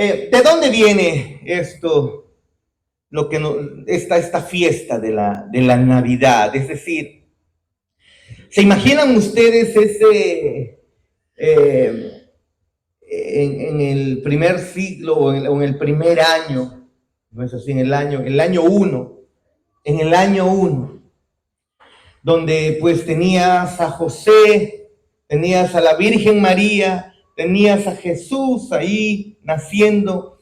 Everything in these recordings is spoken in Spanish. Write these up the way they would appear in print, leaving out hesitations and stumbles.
¿De dónde viene esto, esta fiesta de la Navidad? Es decir, ¿se imaginan ustedes en el primer siglo o en el primer año, no es así, en el año 1, donde pues tenías a José, tenías a la Virgen María, tenías a Jesús ahí naciendo?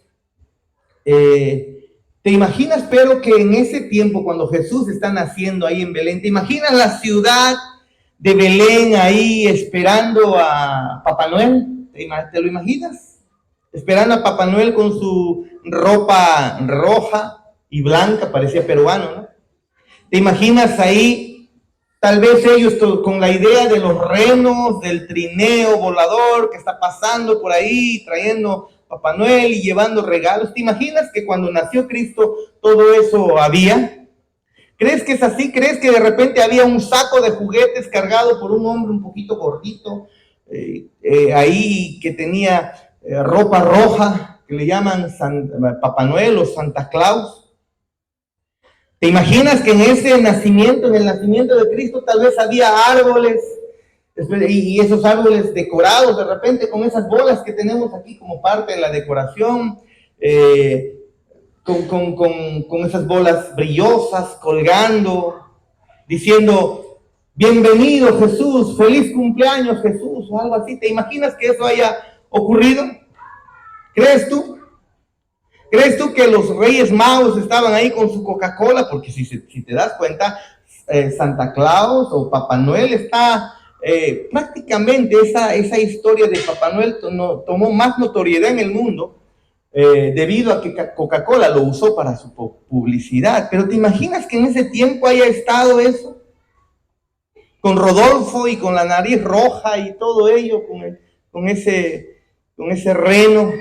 ¿Te imaginas, pero que en ese tiempo, cuando Jesús está naciendo ahí en Belén, te imaginas la ciudad de Belén ahí esperando a Papá Noel? ¿Te lo imaginas? Esperando a Papá Noel con su ropa roja y blanca, parecía peruano, ¿no? ¿Te imaginas ahí, tal vez ellos con la idea de los renos, del trineo volador que está pasando por ahí, trayendo Papá Noel y llevando regalos? ¿Te imaginas que cuando nació Cristo todo eso había? ¿Crees que es así? ¿Crees que de repente había un saco de juguetes cargado por un hombre un poquito gordito, ahí que tenía ropa roja, que le llaman Papá Noel o Santa Claus? ¿Te imaginas que en ese nacimiento, en el nacimiento de Cristo, tal vez había árboles, y esos árboles decorados de repente con esas bolas que tenemos aquí como parte de la decoración, con esas bolas brillosas colgando, diciendo, bienvenido Jesús, feliz cumpleaños Jesús, o algo así? ¿Te imaginas que eso haya ocurrido? ¿Crees tú? ¿Crees tú que los Reyes Magos estaban ahí con su Coca-Cola? Porque si te das cuenta, Santa Claus o Papá Noel está prácticamente esa historia de Papá Noel tomó más notoriedad en el mundo debido a que Coca-Cola lo usó para su publicidad. Pero ¿te imaginas que en ese tiempo haya estado eso? Con Rodolfo y con la nariz roja y todo ello, con ese reno.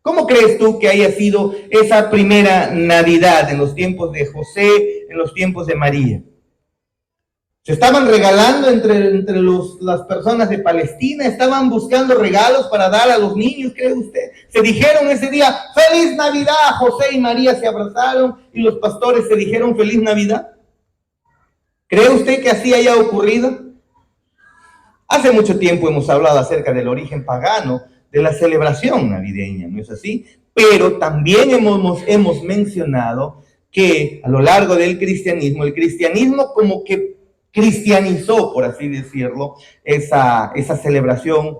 ¿Cómo crees tú que haya sido esa primera Navidad en los tiempos de José, en los tiempos de María? Se estaban regalando entre las personas de Palestina, estaban buscando regalos para dar a los niños, ¿cree usted? Se dijeron ese día, ¡Feliz Navidad! José y María se abrazaron y los pastores se dijeron, ¡Feliz Navidad! ¿Cree usted que así haya ocurrido? Hace mucho tiempo hemos hablado acerca del origen pagano de la celebración navideña, ¿no es así? Pero también hemos mencionado que a lo largo del cristianismo, el cristianismo como que cristianizó, por así decirlo, esa celebración,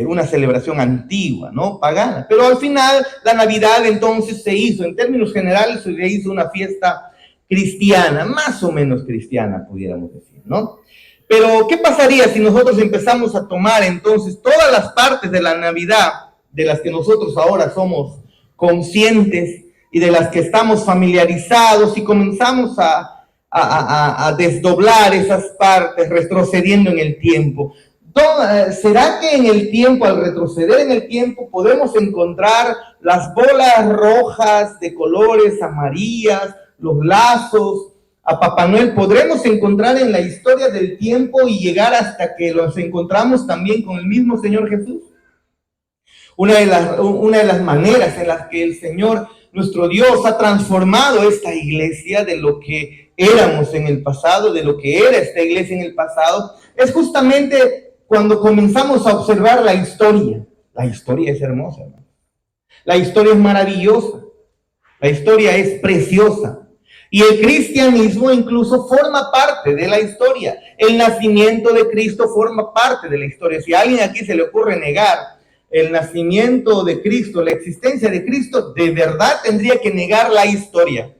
una celebración antigua, ¿no? Pagana. Pero al final la Navidad entonces se hizo, en términos generales, se hizo una fiesta cristiana, más o menos cristiana, pudiéramos decir, ¿no? Pero, ¿qué pasaría si nosotros empezamos a tomar entonces todas las partes de la Navidad, de las que nosotros ahora somos conscientes y de las que estamos familiarizados, y comenzamos a desdoblar esas partes, retrocediendo en el tiempo? ¿Será que en el tiempo, al retroceder en el tiempo, podemos encontrar las bolas rojas de colores amarillas, los lazos, a Papá Noel? ¿Podremos encontrar en la historia del tiempo y llegar hasta que los encontramos también con el mismo Señor Jesús? Una de las maneras en las que el Señor, nuestro Dios, ha transformado esta iglesia de lo que éramos en el pasado, de lo que era esta iglesia en el pasado, es justamente cuando comenzamos a observar la historia. La historia es hermosa, ¿no? La historia es maravillosa. La historia es preciosa. Y el cristianismo incluso forma parte de la historia. El nacimiento de Cristo forma parte de la historia. Si a alguien aquí se le ocurre negar el nacimiento de Cristo, la existencia de Cristo, de verdad tendría que negar la historia.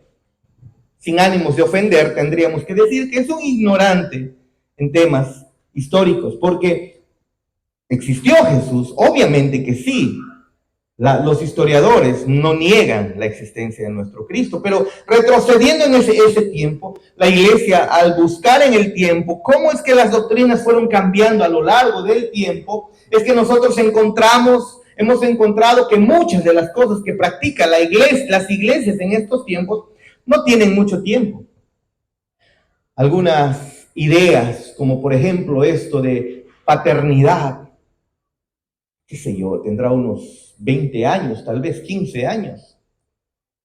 Sin ánimos de ofender, tendríamos que decir que es un ignorante en temas históricos, porque existió Jesús, obviamente que sí. Los historiadores no niegan la existencia de nuestro Cristo, pero retrocediendo en ese tiempo, la iglesia, al buscar en el tiempo cómo es que las doctrinas fueron cambiando a lo largo del tiempo, es que nosotros hemos encontrado que muchas de las cosas que practica las iglesias en estos tiempos no tienen mucho tiempo. Algunas ideas, como por ejemplo esto de paternidad, qué sé yo, tendrá unos 20 años, tal vez 15 años,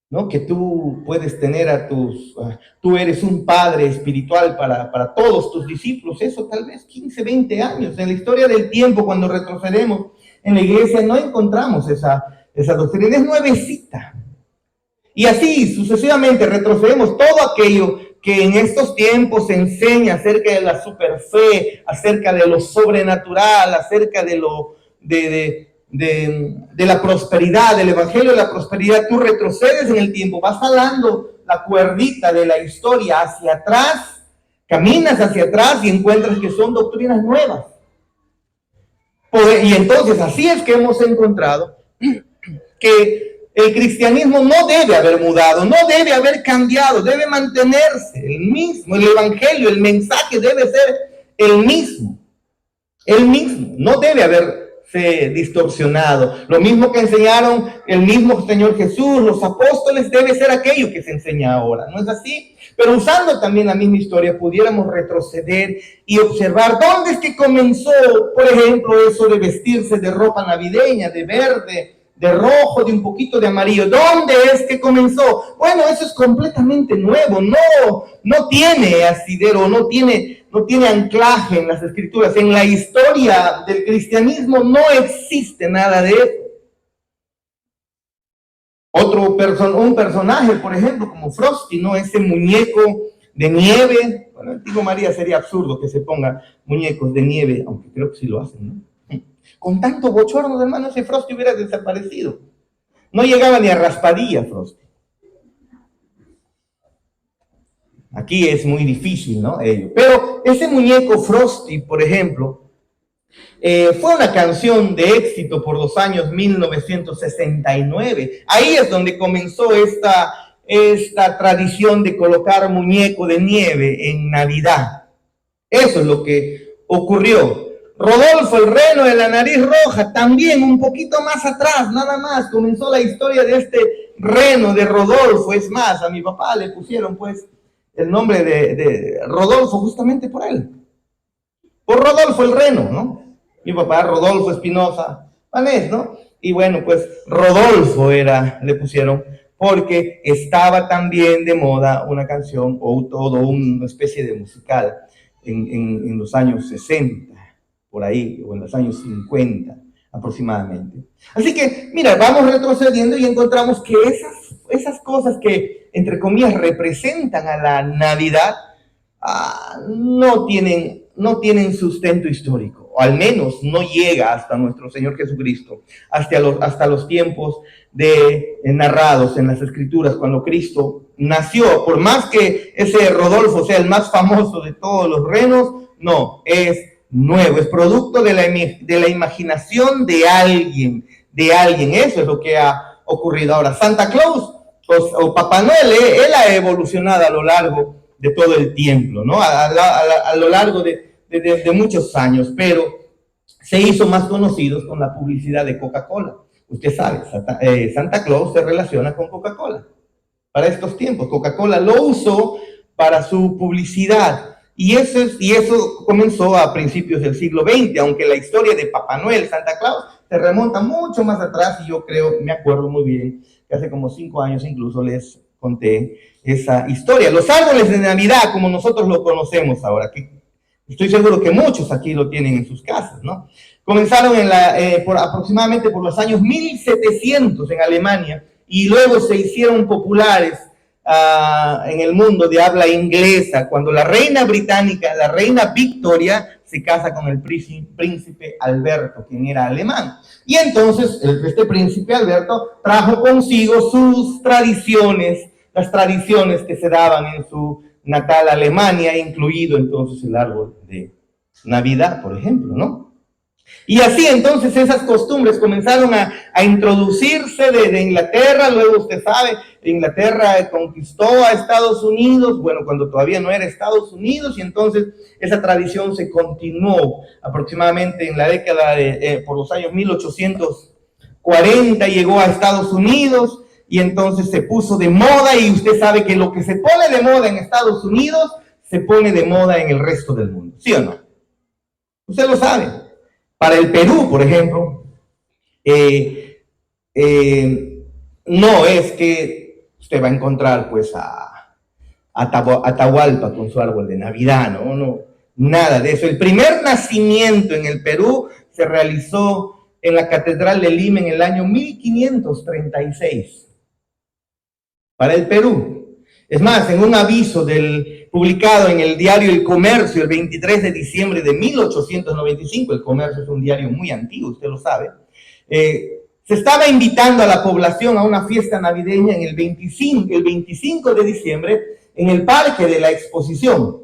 ¿no? Que tú puedes tener tú eres un padre espiritual para todos tus discípulos, eso tal vez 15, 20 años. En la historia del tiempo, cuando retrocedemos en la iglesia, no encontramos esa doctrina, es nuevecita. Y así sucesivamente retrocedemos todo aquello que en estos tiempos se enseña acerca de la superfe, acerca de lo sobrenatural, acerca de la prosperidad, del evangelio de la prosperidad. Tú retrocedes en el tiempo, vas jalando la cuerdita de la historia hacia atrás, caminas hacia atrás y encuentras que son doctrinas nuevas. Y entonces así es que hemos encontrado que el cristianismo no debe haber mudado, no debe haber cambiado, debe mantenerse el mismo. El evangelio, el mensaje debe ser el mismo, no debe haberse distorsionado. Lo mismo que enseñaron el mismo Señor Jesús, los apóstoles, debe ser aquello que se enseña ahora, ¿no es así? Pero usando también la misma historia, pudiéramos retroceder y observar dónde es que comenzó, por ejemplo, eso de vestirse de ropa navideña, de verde, de rojo, de un poquito de amarillo. ¿Dónde es que comenzó? Bueno, eso es completamente nuevo, no tiene asidero, no tiene anclaje en las escrituras. En la historia del cristianismo no existe nada de eso. Un personaje, por ejemplo, como Frosty, ¿no? Ese muñeco de nieve. Bueno, digo María, sería absurdo que se ponga muñecos de nieve, aunque creo que sí lo hacen, ¿no? Con tanto bochorno, hermano, ese Frosty hubiera desaparecido. No llegaba ni a raspadilla, Frosty. Aquí es muy difícil, ¿no? Pero ese muñeco Frosty, por ejemplo, fue una canción de éxito por los años 1969. Ahí es donde comenzó esta tradición de colocar muñeco de nieve en Navidad. Eso es lo que ocurrió. Rodolfo, el reno de la nariz roja, también un poquito más atrás, nada más, comenzó la historia de este reno de Rodolfo. Es más, a mi papá le pusieron pues el nombre de Rodolfo justamente por él. Por Rodolfo el reno, ¿no? Mi papá, Rodolfo Espinosa Vanés, ¿no? Y bueno, pues Rodolfo le pusieron porque estaba también de moda una canción o todo una especie de musical en los años 60. Por ahí, o en los años 50 aproximadamente. Así que, mira, vamos retrocediendo y encontramos que esas cosas que, entre comillas, representan a la Navidad, no tienen sustento histórico, o al menos no llega hasta nuestro Señor Jesucristo, hasta los tiempos narrados en las Escrituras, cuando Cristo nació. Por más que ese Rodolfo sea el más famoso de todos los renos, no, es nuevo, es producto de la imaginación de alguien, eso es lo que ha ocurrido. Ahora, Santa Claus o Papá Noel, él ha evolucionado a lo largo de todo el tiempo, ¿no? A lo largo de muchos años, pero se hizo más conocidos con la publicidad de Coca-Cola. Usted sabe, Santa Claus se relaciona con Coca-Cola. Para estos tiempos, Coca-Cola lo usó para su publicidad. Y eso comenzó a principios del siglo XX, aunque la historia de Papá Noel, Santa Claus, se remonta mucho más atrás, y yo me acuerdo muy bien, que hace como 5 años incluso les conté esa historia. Los árboles de Navidad, como nosotros lo conocemos ahora, que estoy seguro que muchos aquí lo tienen en sus casas, ¿no? Comenzaron aproximadamente por los años 1700 en Alemania, y luego se hicieron populares en el mundo de habla inglesa, cuando la reina británica, la reina Victoria, se casa con el príncipe Alberto, quien era alemán. Y entonces este príncipe Alberto trajo consigo sus tradiciones, las tradiciones que se daban en su natal Alemania, incluido entonces el árbol de Navidad, por ejemplo, ¿no? Y así entonces esas costumbres comenzaron a introducirse de Inglaterra. Luego usted sabe, Inglaterra conquistó a Estados Unidos, bueno, cuando todavía no era Estados Unidos, y entonces esa tradición se continuó aproximadamente en la década por los años 1840, llegó a Estados Unidos y entonces se puso de moda, y usted sabe que lo que se pone de moda en Estados Unidos se pone de moda en el resto del mundo, ¿sí o no? Usted lo sabe. Para el Perú, por ejemplo, No es que usted va a encontrar pues a Atahualpa con su árbol de Navidad, no, nada de eso. El primer nacimiento en el Perú se realizó en la Catedral de Lima en el año 1536 para el Perú. Es más, en un aviso publicado en el diario El Comercio el 23 de diciembre de 1895, El Comercio es un diario muy antiguo, usted lo sabe, se estaba invitando a la población a una fiesta navideña en el 25 de diciembre en el Parque de la Exposición.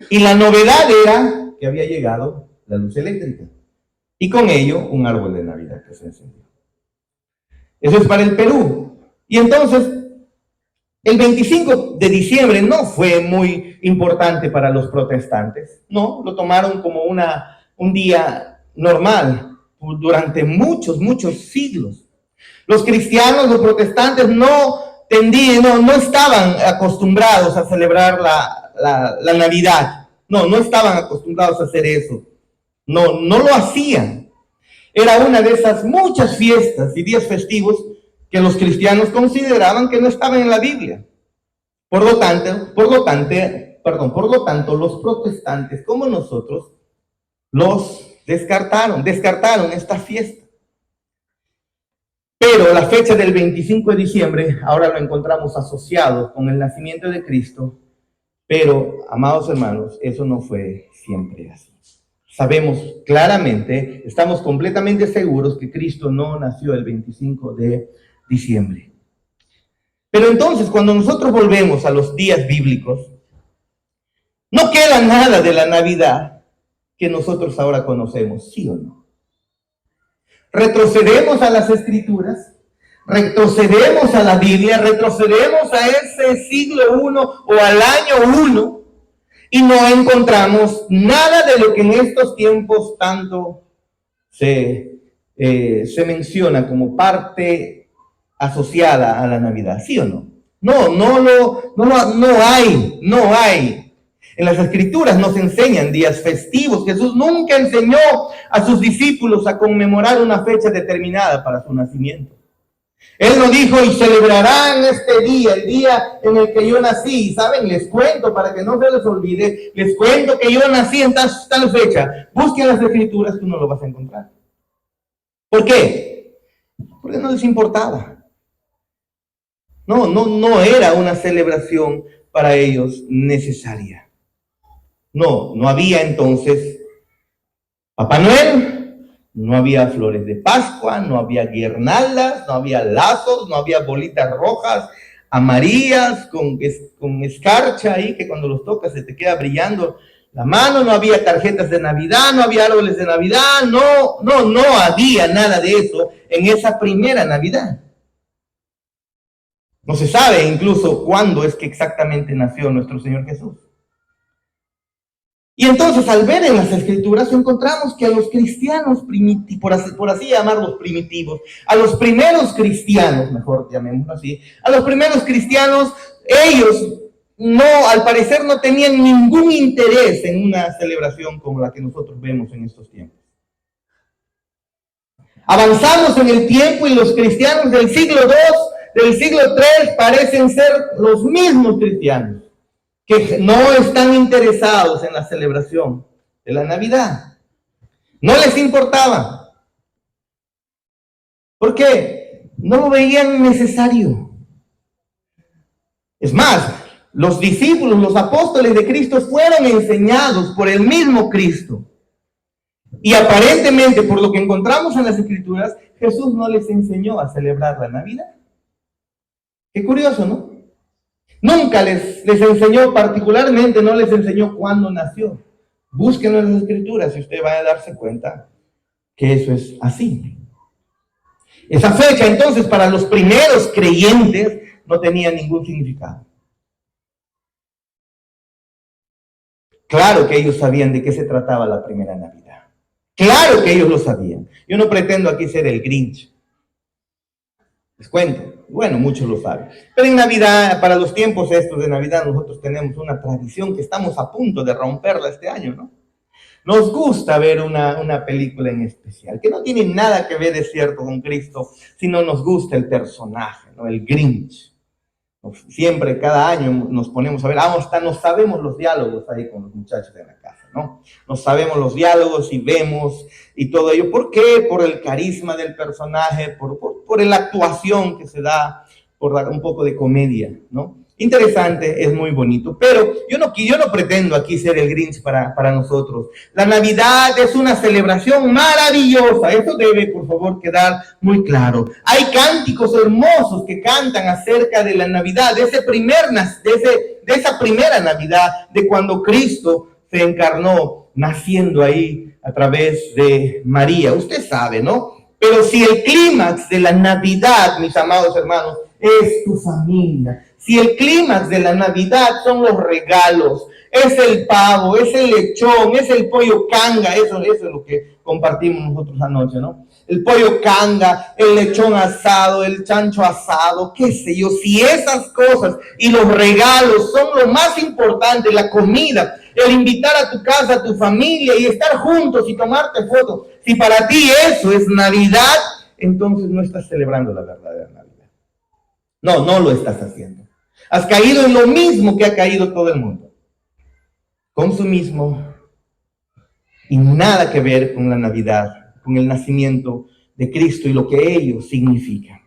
Y la novedad era que había llegado la luz eléctrica y con ello un árbol de Navidad que se encendió. Eso es para el Perú. Y entonces, el 25 de diciembre no fue muy importante para los protestantes, no, lo tomaron como un día normal durante muchos siglos. Los cristianos, los protestantes no estaban acostumbrados a celebrar la Navidad, no estaban acostumbrados a hacer eso, no lo hacían. Era una de esas muchas fiestas y días festivos que los cristianos consideraban que no estaban en la Biblia. Por lo tanto, los protestantes como nosotros los descartaron esta fiesta. Pero la fecha del 25 de diciembre ahora lo encontramos asociado con el nacimiento de Cristo, pero, amados hermanos, eso no fue siempre así. Sabemos claramente, estamos completamente seguros que Cristo no nació el 25 de diciembre. Pero entonces, cuando nosotros volvemos a los días bíblicos, no queda nada de la Navidad que nosotros ahora conocemos, ¿sí o no? Retrocedemos a las Escrituras, retrocedemos a la Biblia, retrocedemos a ese siglo I o al año 1 y no encontramos nada de lo que en estos tiempos tanto se menciona como parte asociada a la Navidad, ¿sí o no? No hay. En las Escrituras nos enseñan días festivos. Jesús nunca enseñó a sus discípulos a conmemorar una fecha determinada para su nacimiento. Él no dijo, y celebrarán este día, el día en el que yo nací. ¿Saben? Les cuento, para que no se les olvide, les cuento que yo nací en tal fecha. Busquen las Escrituras, tú no lo vas a encontrar. ¿Por qué? Porque no les importaba. No era una celebración para ellos necesaria. No había entonces Papá Noel, no había flores de Pascua, no había guirnaldas, no había lazos, no había bolitas rojas, amarillas, con escarcha ahí, que cuando los tocas se te queda brillando la mano, no había tarjetas de Navidad, no había árboles de Navidad, no había nada de eso en esa primera Navidad. No se sabe incluso cuándo es que exactamente nació nuestro Señor Jesús. Y entonces, al ver en las Escrituras, encontramos que a los cristianos primitivos, por así llamarlos primitivos, a los primeros cristianos, mejor llamémoslo así, a los primeros cristianos, ellos al parecer no tenían ningún interés en una celebración como la que nosotros vemos en estos tiempos. Avanzamos en el tiempo y los cristianos del siglo II, del siglo III, parecen ser los mismos cristianos que no están interesados en la celebración de la Navidad. No les importaba. ¿Por qué? No lo veían necesario. Es más, los discípulos, los apóstoles de Cristo fueron enseñados por el mismo Cristo. Y aparentemente, por lo que encontramos en las Escrituras, Jesús no les enseñó a celebrar la Navidad. Qué curioso, ¿no? Nunca les enseñó, particularmente no les enseñó cuándo nació. Búsquenlo en las Escrituras y usted va a darse cuenta que eso es así. Esa fecha, entonces, para los primeros creyentes no tenía ningún significado. Claro que ellos sabían de qué se trataba la primera Navidad. Claro que ellos lo sabían. Yo no pretendo aquí ser el Grinch. Les cuento. Bueno, muchos lo saben. Pero en Navidad, para los tiempos estos de Navidad, nosotros tenemos una tradición que estamos a punto de romperla este año, ¿no? Nos gusta ver una película en especial, que no tiene nada que ver, es cierto, con Cristo, sino nos gusta el personaje, ¿no? El Grinch. Siempre, cada año nos ponemos a ver, hasta nos sabemos los diálogos ahí con los muchachos de la casa, ¿no? Nos sabemos los diálogos y vemos y todo ello. ¿Por qué? Por el carisma del personaje, por la actuación que se da, por un poco de comedia, ¿no? Interesante, es muy bonito, pero yo no pretendo aquí ser el Grinch para nosotros. La Navidad es una celebración maravillosa, eso debe, por favor, quedar muy claro. Hay cánticos hermosos que cantan acerca de la Navidad, de esa primera Navidad, de cuando Cristo se encarnó, naciendo ahí a través de María. Usted sabe, ¿no? Pero si el clímax de la Navidad, mis amados hermanos, es tu familia, si el clímax de la Navidad son los regalos, es el pavo, es el lechón, es el pollo canga, eso es lo que compartimos nosotros anoche, ¿no? El pollo canga, el lechón asado, el chancho asado, qué sé yo, si esas cosas y los regalos son lo más importante, la comida, el invitar a tu casa, a tu familia y estar juntos y tomarte fotos, si para ti eso es Navidad, entonces no estás celebrando la verdadera Navidad. No lo estás haciendo. Has caído en lo mismo que ha caído todo el mundo. Consumismo y nada que ver con la Navidad, con el nacimiento de Cristo y lo que ello significa.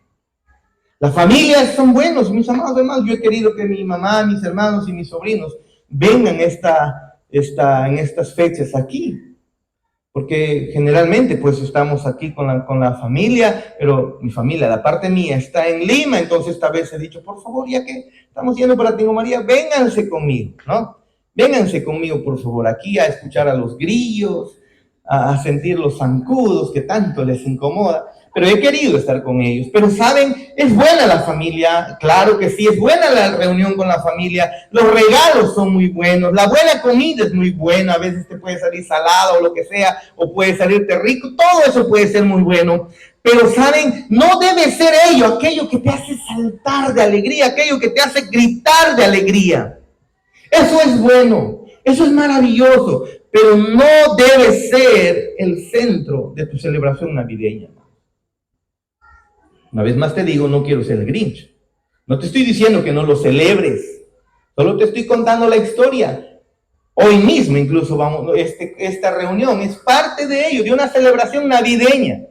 Las familias son buenos, mis amados hermanos. Yo he querido que mi mamá, mis hermanos y mis sobrinos vengan en estas fechas aquí. Porque generalmente pues estamos aquí con la familia, pero mi familia, la parte mía, está en Lima, entonces esta vez he dicho, por favor, ya que estamos yendo para Tingo María, vénganse conmigo, ¿no? Vénganse conmigo, por favor, aquí a escuchar a los grillos, a sentir los zancudos que tanto les incomoda, pero he querido estar con ellos. Pero saben, es buena la familia, claro que sí, es buena la reunión con la familia, los regalos son muy buenos, la buena comida es muy buena, a veces te puede salir salado o lo que sea, o puede salirte rico, todo eso puede ser muy bueno. Pero saben, no debe ser aquello que te hace saltar de alegría, aquello que te hace gritar de alegría. Eso es bueno, eso es maravilloso, pero no debe ser el centro de tu celebración navideña. Una vez más te digo, no quiero ser el Grinch. No te estoy diciendo que no lo celebres, solo te estoy contando la historia. Hoy mismo incluso esta reunión es parte de ello, de una celebración navideña.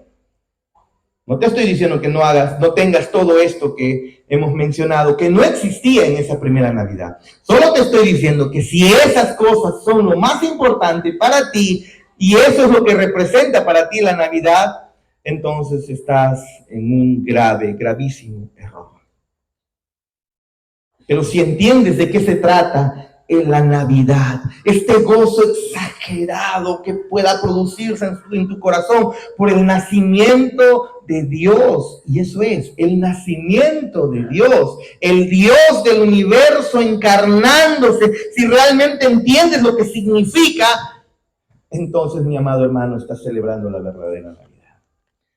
No te estoy diciendo que no tengas todo esto que hemos mencionado, que no existía en esa primera Navidad. Solo te estoy diciendo que si esas cosas son lo más importante para ti, y eso es lo que representa para ti la Navidad, entonces estás en un gravísimo error. Pero si entiendes de qué se trata en la Navidad, este gozo exagerado que pueda producirse en tu corazón por el nacimiento de Dios, y eso es, el nacimiento de Dios, el Dios del universo encarnándose, si realmente entiendes lo que significa, entonces, mi amado hermano, estás celebrando la verdadera Navidad.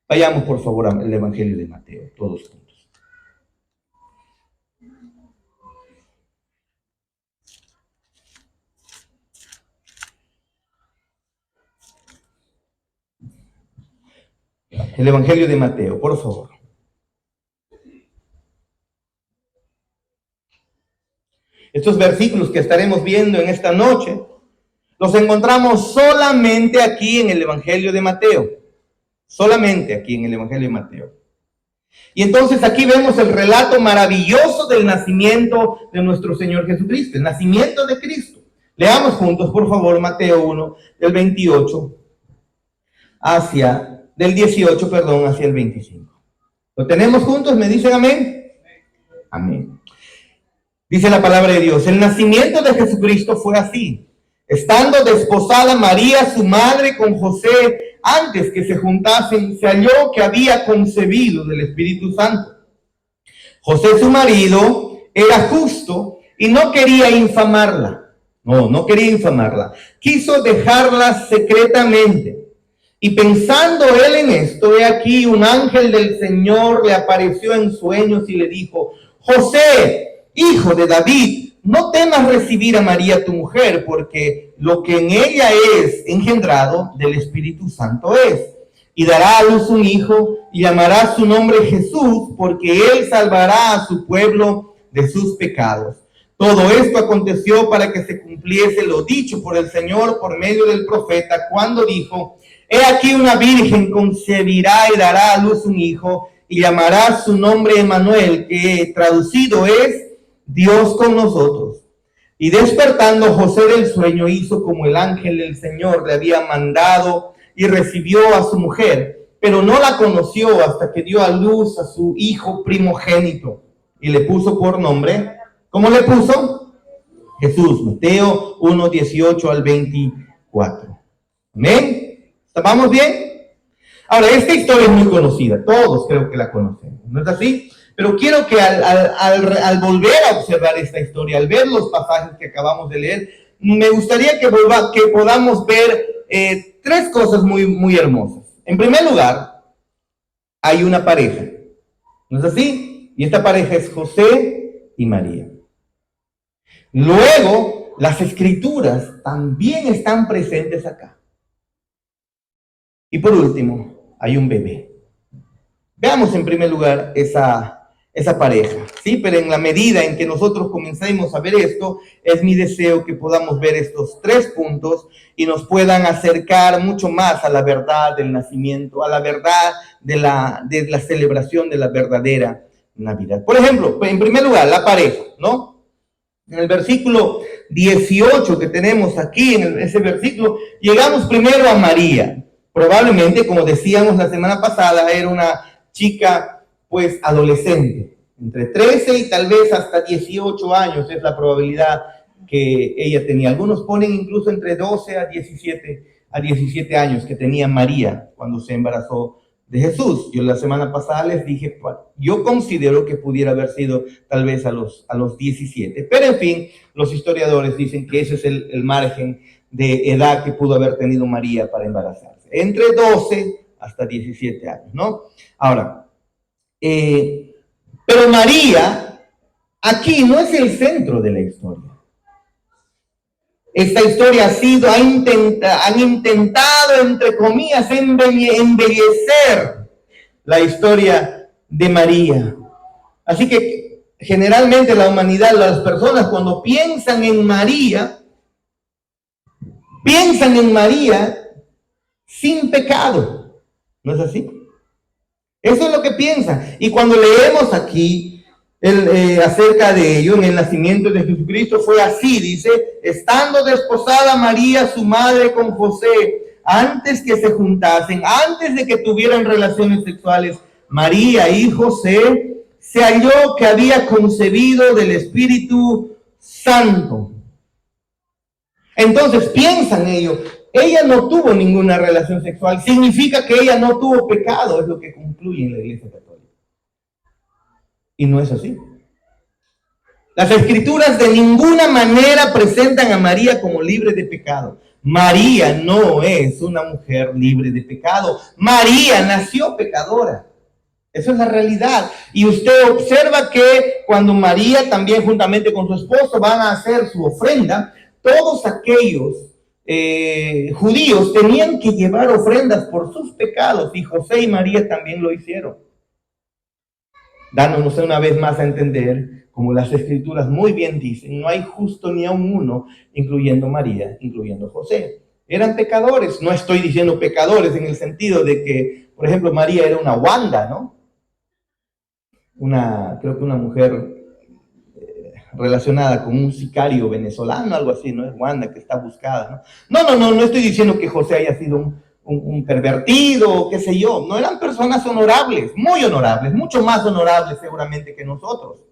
Vayamos, por favor, al Evangelio de Mateo, todos juntos. El Evangelio de Mateo, por favor. Estos versículos que estaremos viendo en esta noche, los encontramos solamente aquí en el Evangelio de Mateo. Solamente aquí en el Evangelio de Mateo. Y entonces aquí vemos el relato maravilloso del nacimiento de nuestro Señor Jesucristo, el nacimiento de Cristo. Leamos juntos, por favor, Mateo 1, del 18 hacia el 25. ¿Lo tenemos juntos? ¿Me dicen amén? Amén. Dice la palabra de Dios, el nacimiento de Jesucristo fue así. Estando desposada María, su madre, con José, antes que se juntasen, se halló que había concebido del Espíritu Santo. José, su marido, era justo y no quería infamarla. No quería infamarla. Quiso dejarla secretamente. Y pensando él en esto, he aquí un ángel del Señor le apareció en sueños y le dijo, José, Hijo de David, no temas recibir a María tu mujer, porque lo que en ella es engendrado del Espíritu Santo es. Y dará a luz un hijo, y llamará su nombre Jesús, porque él salvará a su pueblo de sus pecados. Todo esto aconteció para que se cumpliese lo dicho por el Señor por medio del profeta, cuando dijo: He aquí una virgen concebirá y dará a luz un hijo, y llamará su nombre Emmanuel, que traducido es Dios con nosotros. Y despertando José del sueño, hizo como el ángel del Señor le había mandado, y recibió a su mujer, pero no la conoció hasta que dio a luz a su hijo primogénito, y le puso por nombre, ¿cómo le puso? Jesús. Mateo 1, 18 al 24. Amén. ¿Vamos bien? Ahora, esta historia es muy conocida, todos creo que la conocemos, ¿no es así? Pero quiero que al volver a observar esta historia, al ver los pasajes que acabamos de leer, me gustaría que podamos ver tres cosas muy hermosas. En primer lugar, hay una pareja, ¿no es así? Y esta pareja es José y María. Luego, las escrituras también están presentes acá. Y por último, hay un bebé. Veamos en primer lugar esa pareja, ¿sí? Pero en la medida en que nosotros comencemos a ver esto, es mi deseo que podamos ver estos tres puntos y nos puedan acercar mucho más a la verdad del nacimiento, a la verdad de la celebración de la verdadera Navidad. Por ejemplo, en primer lugar, la pareja, ¿no? En el versículo 18 que tenemos aquí, en ese versículo, llegamos primero a María. Probablemente, como decíamos la semana pasada, era una chica, pues, adolescente, entre 13 y tal vez hasta 18 años es la probabilidad que ella tenía. Algunos ponen incluso entre 12 a 17 años que tenía María cuando se embarazó de Jesús. Yo la semana pasada les dije, yo considero que pudiera haber sido tal vez a los 17, pero en fin, los historiadores dicen que ese es el margen de edad que pudo haber tenido María para embarazarse, entre 12 hasta 17 años, ¿no? Ahora, pero María aquí no es el centro de la historia. Esta historia han intentado, entre comillas, embellecer la historia de María. Así que generalmente la humanidad, las personas cuando piensan en María sin pecado. ¿No es así? Eso es lo que piensan. Y cuando leemos aquí acerca de ello, en el nacimiento de Jesucristo fue así, dice: estando desposada María, su madre, con José, antes que se juntasen, antes de que tuvieran relaciones sexuales, María y José, se halló que había concebido del Espíritu Santo. Entonces piensan ellos, ella no tuvo ninguna relación sexual, significa que ella no tuvo pecado, es lo que concluye en la Iglesia Católica. Y no es así. Las escrituras de ninguna manera presentan a María como libre de pecado. María no es una mujer libre de pecado. María nació pecadora. Esa es la realidad. Y usted observa que cuando María también juntamente con su esposo van a hacer su ofrenda, todos aquellos judíos tenían que llevar ofrendas por sus pecados, y José y María también lo hicieron, dándonos una vez más a entender, como las escrituras muy bien dicen, no hay justo ni aun uno, incluyendo María, incluyendo José. Eran pecadores. No estoy diciendo pecadores en el sentido de que, por ejemplo, María era una Wanda, ¿no? Creo que una mujer relacionada con un sicario venezolano, algo así, ¿no? Es Wanda, que está buscada, ¿no? No estoy diciendo que José haya sido un pervertido, qué sé yo. No, eran personas honorables, muy honorables, mucho más honorables seguramente que nosotros,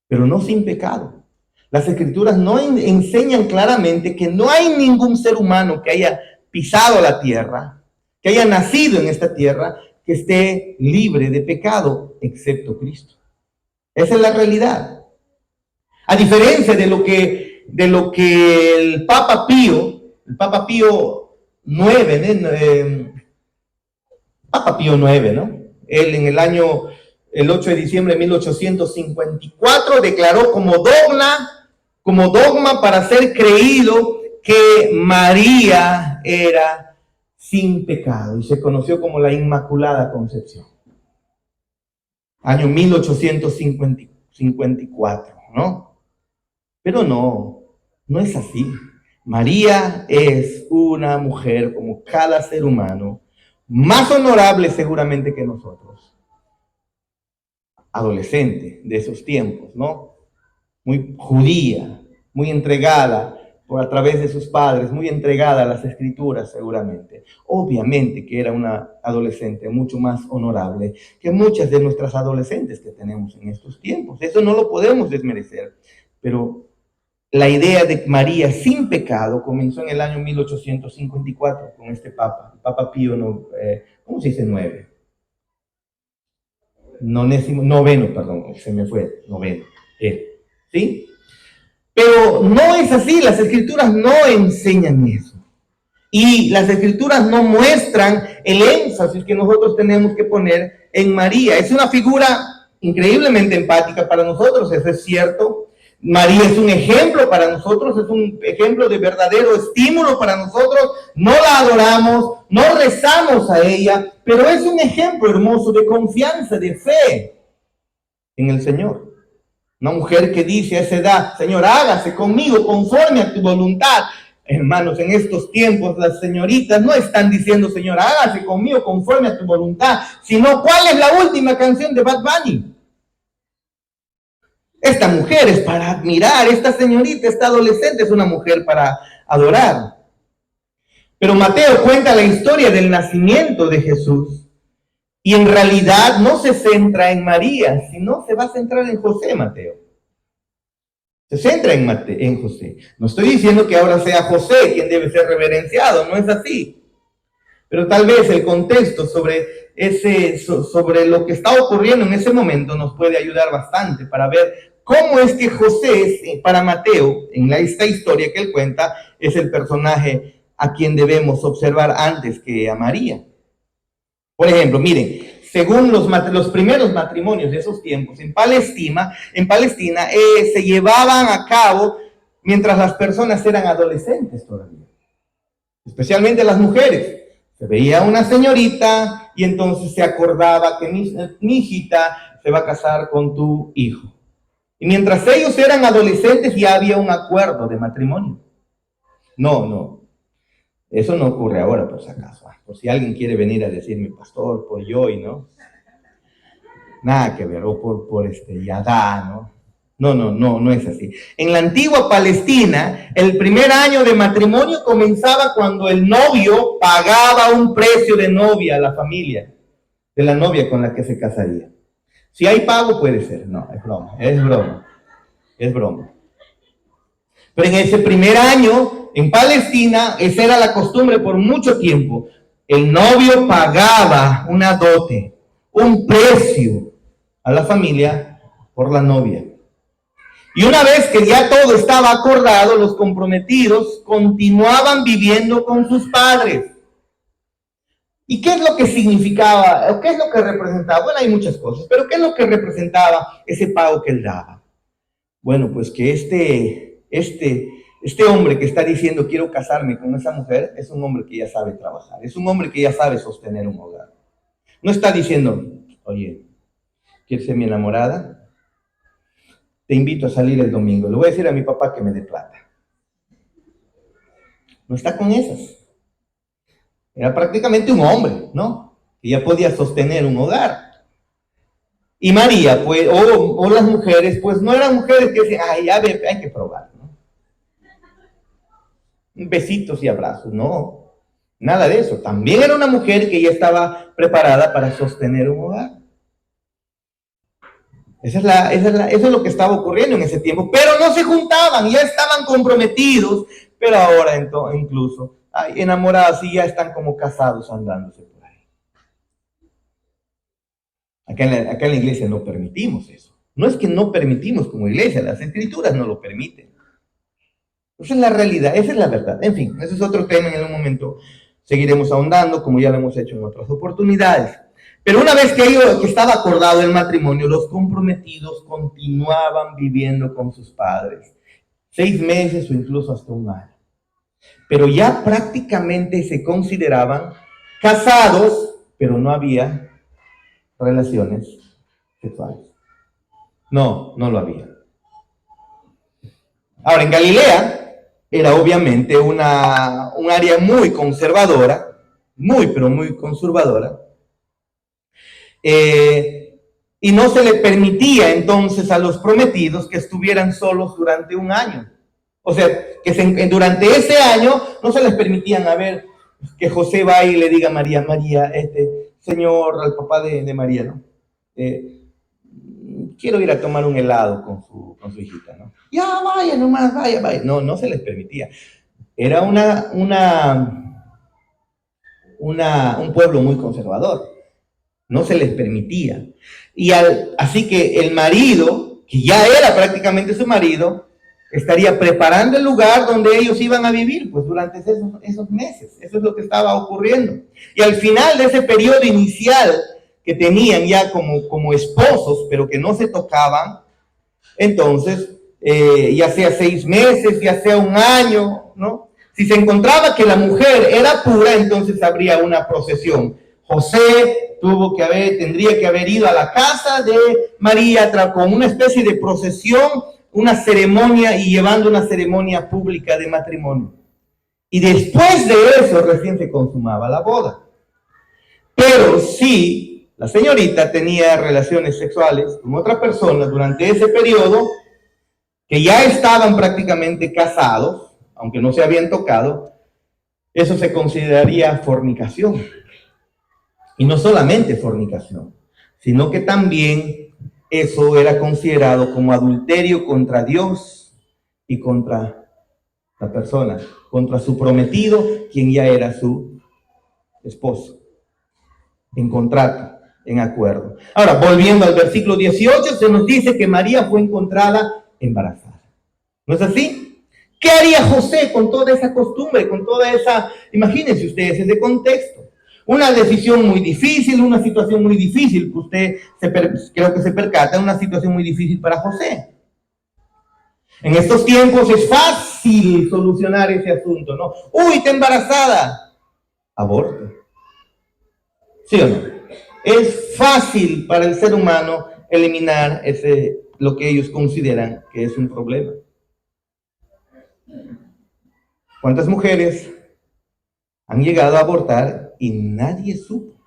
pero no sin pecado. Las escrituras no enseñan claramente que no hay ningún ser humano que haya pisado la tierra, que haya nacido en esta tierra, que esté libre de pecado, excepto Cristo. Esa es la realidad. A diferencia de lo que el Papa Pío IX, Papa Pío IX, ¿no? Él en el año el 8 de diciembre de 1854, declaró como dogma para ser creído que María era sin pecado y se conoció como la Inmaculada Concepción. Año 1854, ¿no? Pero no es así. María es una mujer como cada ser humano, más honorable seguramente que nosotros. Adolescente de esos tiempos, ¿no? Muy judía, muy entregada a través de sus padres, muy entregada a las escrituras seguramente. Obviamente que era una adolescente mucho más honorable que muchas de nuestras adolescentes que tenemos en estos tiempos. Eso no lo podemos desmerecer, pero la idea de María sin pecado comenzó en el año 1854 con este Papa, el Papa Pío, ¿cómo se dice? Noveno, perdón, se me fue, noveno, ¿sí? Pero no es así, las escrituras no enseñan eso. Y las escrituras no muestran el énfasis que nosotros tenemos que poner en María. Es una figura increíblemente empática para nosotros, eso es cierto. María es un ejemplo para nosotros, es un ejemplo de verdadero estímulo para nosotros. No la adoramos, no rezamos a ella, pero es un ejemplo hermoso de confianza, de fe en el Señor. Una mujer que dice a esa edad: Señor, hágase conmigo conforme a tu voluntad. Hermanos, en estos tiempos las señoritas no están diciendo: Señor, hágase conmigo conforme a tu voluntad, sino ¿cuál es la última canción de Bad Bunny? Esta mujer es para admirar, esta señorita, esta adolescente es una mujer para adorar. Pero Mateo cuenta la historia del nacimiento de Jesús y en realidad no se centra en María, sino se va a centrar en José, Mateo. Se centra en José. No estoy diciendo que ahora sea José quien debe ser reverenciado, no es así. Pero tal vez el contexto sobre lo que está ocurriendo en ese momento nos puede ayudar bastante para ver cómo es que José, para Mateo, en esta historia que él cuenta, es el personaje a quien debemos observar antes que a María. Por ejemplo, miren, según los primeros matrimonios de esos tiempos, en Palestina, se llevaban a cabo mientras las personas eran adolescentes todavía, especialmente las mujeres. Se veía una señorita y entonces se acordaba que mi hijita se va a casar con tu hijo. Y mientras ellos eran adolescentes ya había un acuerdo de matrimonio. No, eso no ocurre ahora, por si acaso. Por si alguien quiere venir a decirme, pastor, por yo y no. Nada que ver, o por Yadá, ¿no? No es así. En la antigua Palestina, el primer año de matrimonio comenzaba cuando el novio pagaba un precio de novia a la familia de la novia con la que se casaría. Si hay pago, puede ser. No, es broma. Pero en ese primer año, en Palestina, esa era la costumbre por mucho tiempo. El novio pagaba una dote, un precio a la familia por la novia. Y una vez que ya todo estaba acordado, los comprometidos continuaban viviendo con sus padres. ¿Y qué es lo que significaba? ¿O qué es lo que representaba? Bueno, hay muchas cosas, pero ¿qué es lo que representaba ese pago que él daba? Bueno, pues que este hombre que está diciendo quiero casarme con esa mujer es un hombre que ya sabe trabajar, es un hombre que ya sabe sostener un hogar. No está diciendo, oye, ¿quieres ser mi enamorada? Te invito a salir el domingo. Le voy a decir a mi papá que me dé plata. No está con esas. Era prácticamente un hombre, ¿no? Que ya podía sostener un hogar. Y María, pues, o las mujeres, pues no eran mujeres que decían, ay, ya ve, hay que probar, ¿no? Besitos y abrazos, no. Nada de eso. También era una mujer que ya estaba preparada para sostener un hogar. Eso es lo que estaba ocurriendo en ese tiempo. Pero no se juntaban, ya estaban comprometidos. Pero ahora incluso, enamorados y ya están como casados andándose por ahí. Acá en la iglesia no permitimos eso. No es que no permitimos como iglesia, las escrituras no lo permiten. Esa es la realidad, esa es la verdad. En fin, ese es otro tema, en un momento seguiremos ahondando, como ya lo hemos hecho en otras oportunidades. Pero una vez que estaba acordado el matrimonio, los comprometidos continuaban viviendo con sus padres, 6 meses o incluso hasta un año. Pero ya prácticamente se consideraban casados, pero no había relaciones sexuales. No lo había. Ahora, en Galilea era obviamente un área muy conservadora, pero muy conservadora, y no se le permitía entonces a los prometidos que estuvieran solos durante un año. O sea, que durante ese año no se les permitían que José va y le diga a María, señor, al papá de María, ¿no? Quiero ir a tomar un helado con su hijita, ¿no? Ya, vaya nomás, vaya. No se les permitía. Era un pueblo muy conservador. No se les permitía. Así que el marido, que ya era prácticamente su marido, estaría preparando el lugar donde ellos iban a vivir, pues durante esos meses. Eso es lo que estaba ocurriendo. Y al final de ese periodo inicial que tenían ya como esposos, pero que no se tocaban, entonces, ya sea 6 meses, ya sea un año, ¿no? Si se encontraba que la mujer era pura, entonces habría una procesión. José tendría que haber ido a la casa de María con una especie de procesión, una ceremonia y llevando una ceremonia pública de matrimonio. Y después de eso recién se consumaba la boda. Pero si la señorita tenía relaciones sexuales con otra persona durante ese periodo, que ya estaban prácticamente casados, aunque no se habían tocado, eso se consideraría fornicación. Y no solamente fornicación, sino que también eso era considerado como adulterio contra Dios y contra la persona, contra su prometido, quien ya era su esposo, en contrato, en acuerdo. Ahora, volviendo al versículo 18, se nos dice que María fue encontrada embarazada. ¿No es así? ¿Qué haría José con toda esa costumbre, con toda esa, imagínense ustedes ese contexto? Una decisión muy difícil, una situación muy difícil, que usted creo que se percata, una situación muy difícil para José. En estos tiempos es fácil solucionar ese asunto, ¿no? Uy, está embarazada, aborto. ¿Sí o no? Es fácil para el ser humano eliminar lo que ellos consideran que es un problema. ¿Cuántas mujeres han llegado a abortar y nadie supo?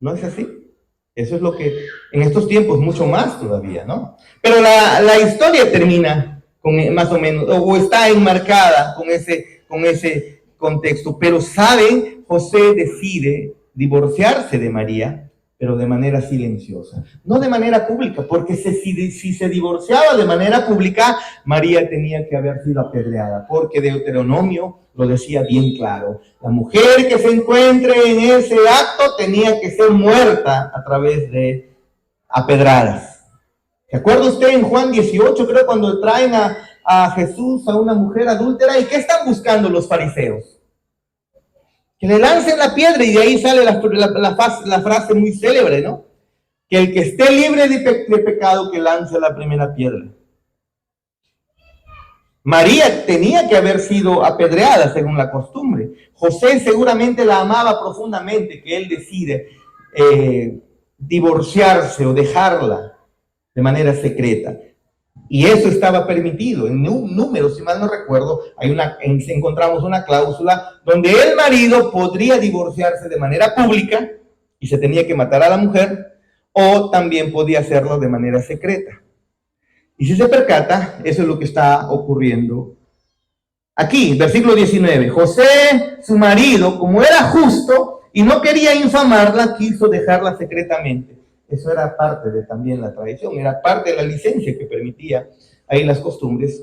¿No es así? Eso es lo que en estos tiempos mucho más todavía, ¿no? Pero la historia termina con más o menos, o está enmarcada con ese contexto. Pero saben, José decide divorciarse de María, pero de manera silenciosa, no de manera pública, porque si se divorciaba de manera pública, María tenía que haber sido apedreada, porque Deuteronomio lo decía bien claro: la mujer que se encuentre en ese acto tenía que ser muerta a través de apedradas. ¿Se acuerda usted en Juan 18, creo, cuando traen a Jesús a una mujer adúltera? ¿Y qué están buscando los fariseos? Que le lancen la piedra, y de ahí sale la frase muy célebre, ¿no? Que el que esté libre de pecado, que lance la primera piedra. María tenía que haber sido apedreada según la costumbre. José seguramente la amaba profundamente, que él decide divorciarse o dejarla de manera secreta. Y eso estaba permitido. En un número, si mal no recuerdo, encontramos una cláusula donde el marido podría divorciarse de manera pública y se tenía que matar a la mujer, o también podía hacerlo de manera secreta. Y si se percata, eso es lo que está ocurriendo aquí. Versículo 19. José, su marido, como era justo y no quería infamarla, quiso dejarla secretamente. Eso era parte de también la tradición, era parte de la licencia que permitía ahí las costumbres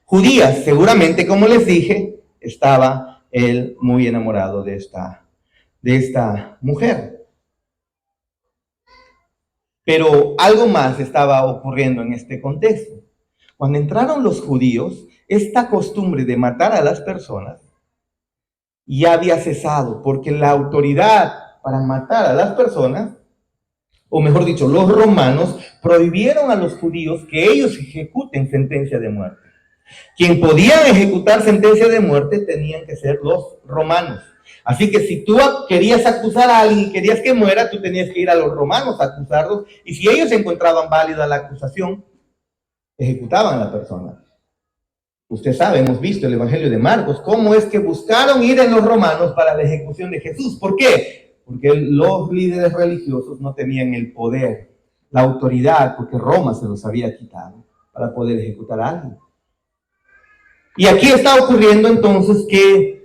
judías. Seguramente, como les dije, estaba él muy enamorado de esta mujer. Pero algo más estaba ocurriendo en este contexto. Cuando entraron los judíos, esta costumbre de matar a las personas ya había cesado, porque la autoridad para matar a las personas, o mejor dicho, los romanos prohibieron a los judíos que ellos ejecuten sentencia de muerte. Quien podía ejecutar sentencia de muerte tenían que ser los romanos. Así que si tú querías acusar a alguien y querías que muera, tú tenías que ir a los romanos a acusarlos, y si ellos encontraban válida la acusación, ejecutaban a la persona. Usted sabe, hemos visto el Evangelio de Marcos, cómo es que buscaron ir en los romanos para la ejecución de Jesús. ¿Por qué? Porque los líderes religiosos no tenían el poder, la autoridad, porque Roma se los había quitado para poder ejecutar a alguien. Y aquí está ocurriendo entonces que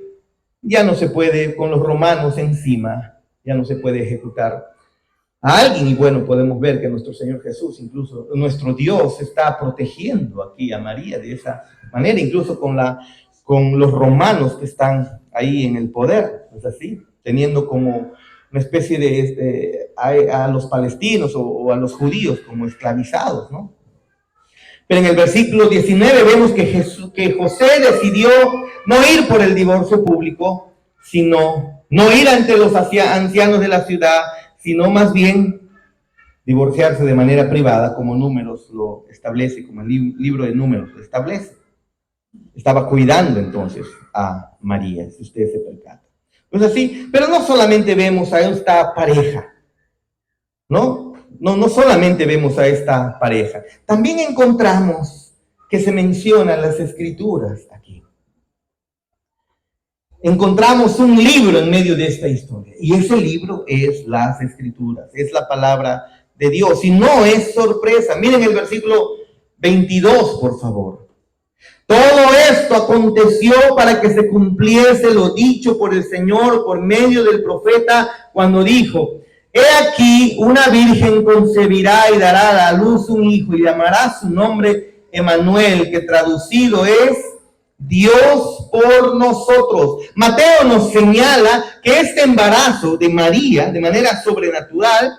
ya no se puede, con los romanos encima, ya no se puede ejecutar a alguien. Y bueno, podemos ver que nuestro Señor Jesús, incluso nuestro Dios, está protegiendo aquí a María de esa manera, incluso con los romanos que están ahí en el poder, es así, teniendo como una especie de a los palestinos o a los judíos como esclavizados, ¿no? Pero en el versículo 19 vemos que José decidió no ir por el divorcio público, sino no ir ante los ancianos de la ciudad, sino más bien divorciarse de manera privada, como Números lo establece, como el libro de Números lo establece. Estaba cuidando entonces a María, si usted se percata. Pues así, pero no solamente vemos a esta pareja, ¿no? No solamente vemos a esta pareja, también encontramos que se mencionan las escrituras aquí. Encontramos un libro en medio de esta historia, y ese libro es las escrituras, es la palabra de Dios, y no es sorpresa. Miren el versículo 22, por favor. Todo esto aconteció para que se cumpliese lo dicho por el Señor por medio del profeta cuando dijo: he aquí, una virgen concebirá y dará a luz un hijo y llamará su nombre Emmanuel, que traducido es Dios por nosotros. Mateo nos señala que este embarazo de María, de manera sobrenatural,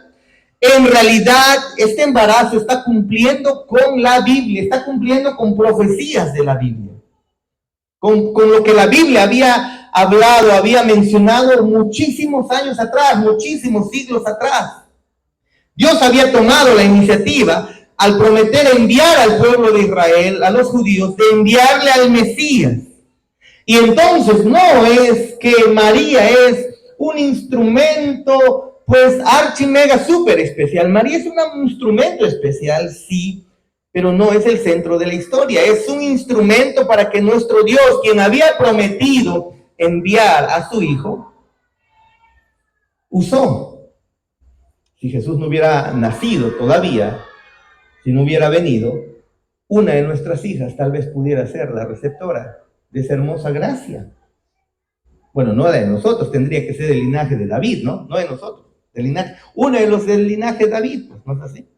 en realidad este embarazo está cumpliendo con la Biblia, está cumpliendo con profecías de la Biblia, con lo que la Biblia había hablado, había mencionado muchísimos años atrás, muchísimos siglos atrás. Dios había tomado la iniciativa al prometer enviar al pueblo de Israel, a los judíos, de enviarle al Mesías. Y entonces no es que María es un instrumento pues archi mega súper especial. María es un instrumento especial, sí, pero no es el centro de la historia. Es un instrumento para que nuestro Dios, quien había prometido enviar a su hijo, usó. Si Jesús no hubiera nacido todavía, si no hubiera venido, una de nuestras hijas tal vez pudiera ser la receptora de esa hermosa gracia. Bueno, no de nosotros, tendría que ser del linaje de David, ¿no? No de nosotros, del linaje. Una de los del linaje de David, pues no es así.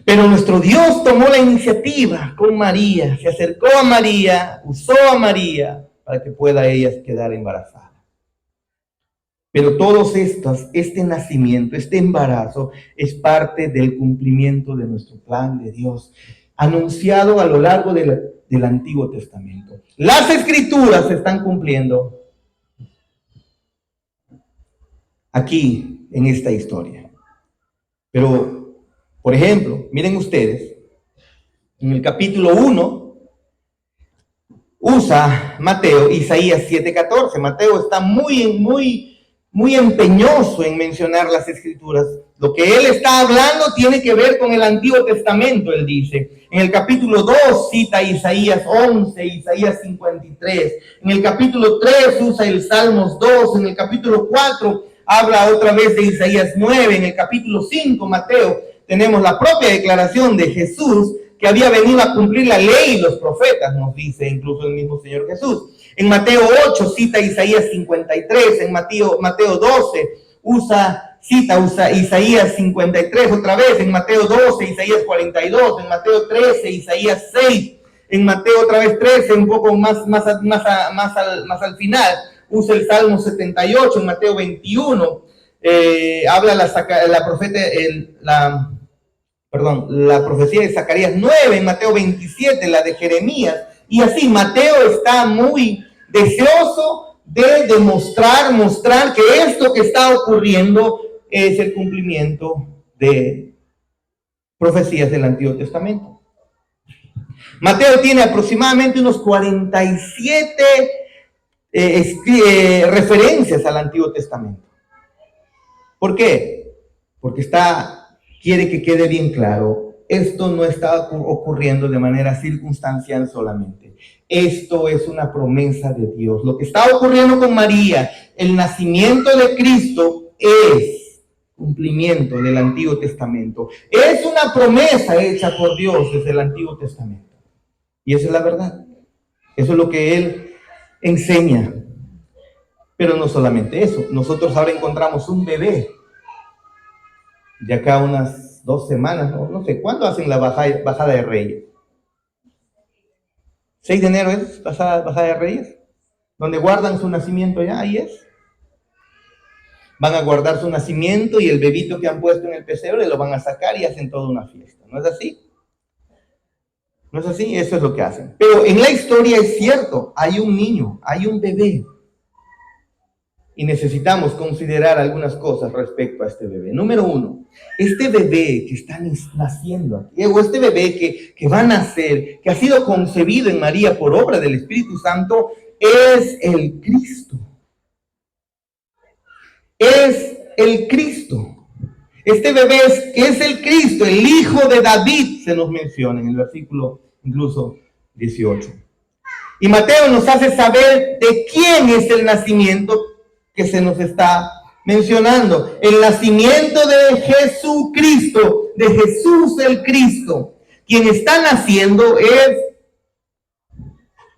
Pero nuestro Dios tomó la iniciativa con María, se acercó a María, usó a María para que pueda ella quedar embarazada. Pero todos estos, este nacimiento, este embarazo, es parte del cumplimiento de nuestro plan de Dios, anunciado a lo largo del Antiguo Testamento. Las Escrituras se están cumpliendo aquí, en esta historia. Pero, por ejemplo, miren ustedes, en el capítulo 1, usa Mateo Isaías 7:14. Mateo está muy empeñoso en mencionar las Escrituras. Lo que él está hablando tiene que ver con el Antiguo Testamento, él dice. En el capítulo 2 cita Isaías 11, Isaías 53. En el capítulo 3 usa el Salmos 2. En el capítulo 4 habla otra vez de Isaías 9. En el capítulo 5, Mateo, tenemos la propia declaración de Jesús, que había venido a cumplir la ley y los profetas, nos dice incluso el mismo Señor Jesús. En Mateo 8 cita Isaías 53, en Mateo 12 usa Isaías 53 otra vez, en Mateo 12 Isaías 42, en Mateo 13 Isaías 6, en Mateo otra vez 13, un poco más al final, usa el Salmo 78, en Mateo 21, habla la profecía de Zacarías 9, en Mateo 27, la de Jeremías, y así Mateo está muy deseoso de mostrar que esto que está ocurriendo es el cumplimiento de profecías del Antiguo Testamento. Mateo tiene aproximadamente unos 47 referencias al Antiguo Testamento. ¿Por qué? Porque quiere que quede bien claro, esto no está ocurriendo de manera circunstancial solamente. Esto es una promesa de Dios. Lo que está ocurriendo con María, el nacimiento de Cristo, es cumplimiento del Antiguo Testamento. Es una promesa hecha por Dios desde el Antiguo Testamento. Y esa es la verdad. Eso es lo que Él enseña. Pero no solamente eso. Nosotros ahora encontramos un bebé. De acá unas 2 semanas, no sé, ¿cuándo hacen la bajada de Reyes? 6 de enero es bajada de Reyes, donde guardan su nacimiento ya, ahí es. Van a guardar su nacimiento y el bebito que han puesto en el pesebre lo van a sacar y hacen toda una fiesta. ¿No es así? ¿No es así? Eso es lo que hacen. Pero en la historia es cierto, hay un niño, hay un bebé. Y necesitamos considerar algunas cosas respecto a este bebé. Número 1, este bebé que está naciendo aquí, o este bebé que va a nacer, que ha sido concebido en María por obra del Espíritu Santo, es el Cristo. Es el Cristo. Este bebé es el Cristo, el hijo de David, se nos menciona en el versículo incluso 18. Y Mateo nos hace saber de quién es el nacimiento que se nos está mencionando. El nacimiento de Jesucristo, de Jesús el Cristo. Quien está naciendo es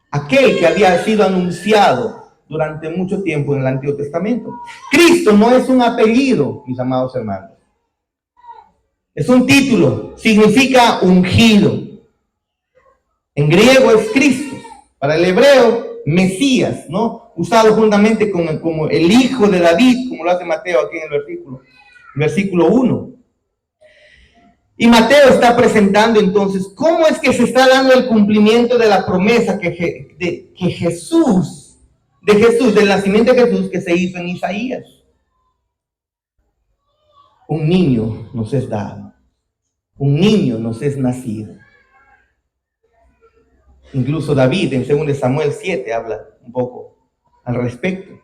aquel que había sido anunciado durante mucho tiempo en el Antiguo Testamento. Cristo no es un apellido, mis amados hermanos. Es un título, significa ungido. En griego es Cristo, para el hebreo Mesías, ¿no? Usado juntamente como el hijo de David, como lo hace Mateo aquí en el versículo 1. Y Mateo está presentando entonces cómo es que se está dando el cumplimiento de la promesa del nacimiento de Jesús que se hizo en Isaías. Un niño nos es dado, un niño nos es nacido. Incluso David en 2 Samuel 7 habla un poco al respecto.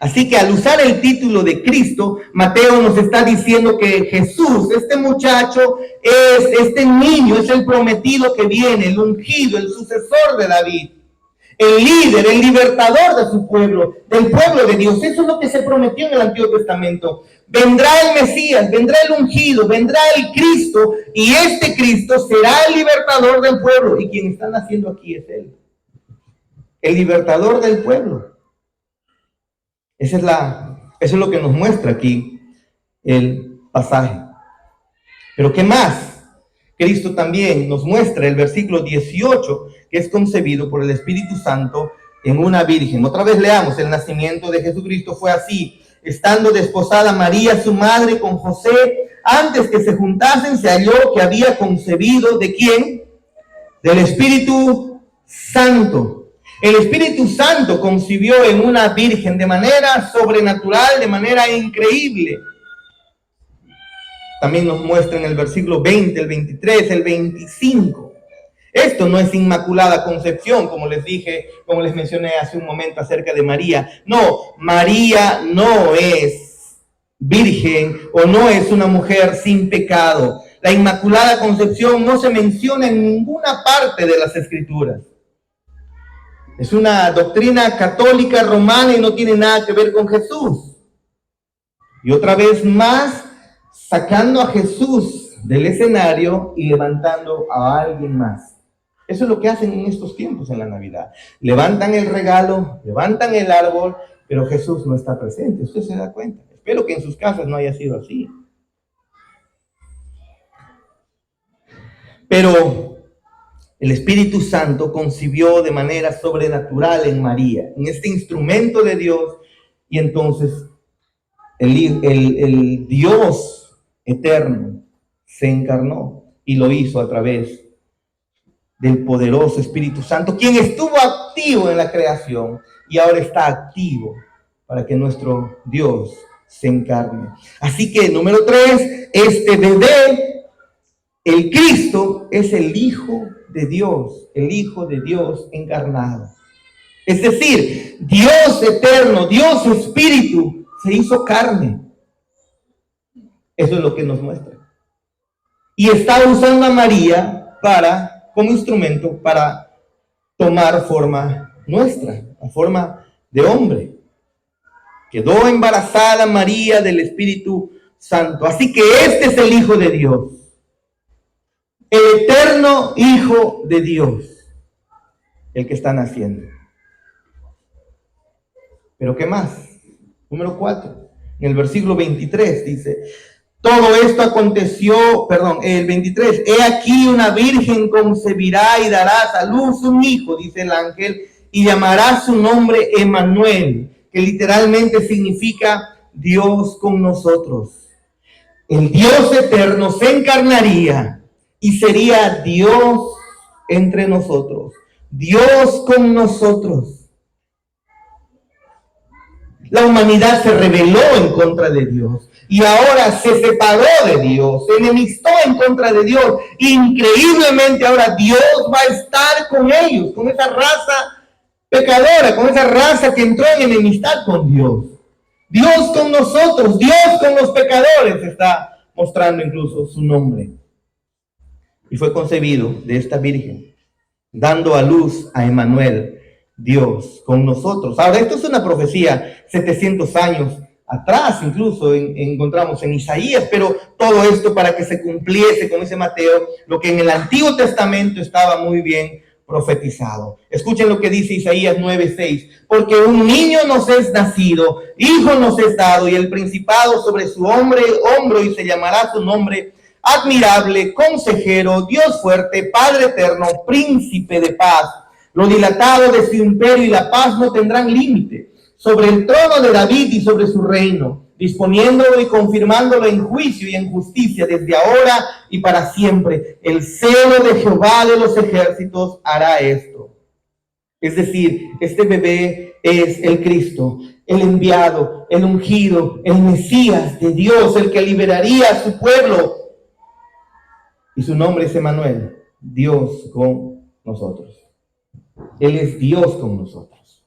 Así que al usar el título de Cristo, Mateo nos está diciendo que Jesús, este muchacho, este niño, es el prometido que viene, el ungido, el sucesor de David, el líder, el libertador de su pueblo, del pueblo de Dios. Eso es lo que se prometió en el Antiguo Testamento. Vendrá el Mesías, vendrá el ungido, vendrá el Cristo, y este Cristo será el libertador del pueblo. Y quien está naciendo aquí es Él, el libertador del pueblo. Eso es lo que nos muestra aquí el pasaje. Pero ¿qué más? Cristo también nos muestra el versículo 18, que es concebido por el Espíritu Santo en una virgen. Otra vez leamos, el nacimiento de Jesucristo fue así. Estando desposada María, su madre, con José, antes que se juntasen, se halló que había concebido, ¿de quién? Del Espíritu Santo. El Espíritu Santo concibió en una virgen de manera sobrenatural, de manera increíble. También nos muestra en el versículo 20, el 23, el 25. Esto no es inmaculada concepción, como les dije, como les mencioné hace un momento acerca de María. No, María no es virgen o no es una mujer sin pecado. La inmaculada concepción no se menciona en ninguna parte de las Escrituras. Es una doctrina católica romana y no tiene nada que ver con Jesús. Y otra vez más, sacando a Jesús del escenario y levantando a alguien más. Eso es lo que hacen en estos tiempos en la Navidad. Levantan el regalo, levantan el árbol, pero Jesús no está presente. Usted se da cuenta. Espero que en sus casas no haya sido así. Pero el Espíritu Santo concibió de manera sobrenatural en María, en este instrumento de Dios, y entonces el Dios eterno se encarnó y lo hizo a través del poderoso Espíritu Santo, quien estuvo activo activo en la creación y ahora está activo para que nuestro Dios se encarne. Así que, número 3, este bebé, el Cristo, es el Hijo de Dios encarnado. Es decir, Dios eterno, Dios Espíritu, se hizo carne. Eso es lo que nos muestra. Y está usando a María como instrumento para tomar forma nuestra, la forma de hombre. Quedó embarazada María del Espíritu Santo. Así que este es el Hijo de Dios. El eterno Hijo de Dios. El que está naciendo. Pero ¿qué más? Número 4. En el versículo 23 dice: todo esto aconteció, el 23, he aquí una virgen concebirá y dará a luz un hijo, dice el ángel, y llamará su nombre Emmanuel, que literalmente significa Dios con nosotros. El Dios eterno se encarnaría y sería Dios entre nosotros, Dios con nosotros. La humanidad se rebeló en contra de Dios y ahora se separó de Dios, se enemistó en contra de Dios. Increíblemente ahora Dios va a estar con ellos, con esa raza pecadora, con esa raza que entró en enemistad con Dios. Dios con nosotros, Dios con los pecadores, está mostrando incluso su nombre. Y fue concebido de esta virgen, dando a luz a Emmanuel, Dios con nosotros. Ahora, esto es una profecía 700 años atrás, incluso encontramos en Isaías, pero todo esto para que se cumpliese, como dice Mateo, lo que en el Antiguo Testamento estaba muy bien profetizado. Escuchen lo que dice Isaías 9:6: porque un niño nos es nacido, hijo nos es dado, y el principado sobre su hombro, y se llamará su nombre admirable, consejero, Dios fuerte, Padre eterno, príncipe de paz. Lo dilatado de su imperio y la paz no tendrán límite sobre el trono de David y sobre su reino, disponiéndolo y confirmándolo en juicio y en justicia desde ahora y para siempre. El celo de Jehová de los ejércitos hará esto. Es decir, este bebé es el Cristo, el enviado, el ungido, el Mesías de Dios, el que liberaría a su pueblo. Y su nombre es Emmanuel, Dios con nosotros. Él es Dios con nosotros.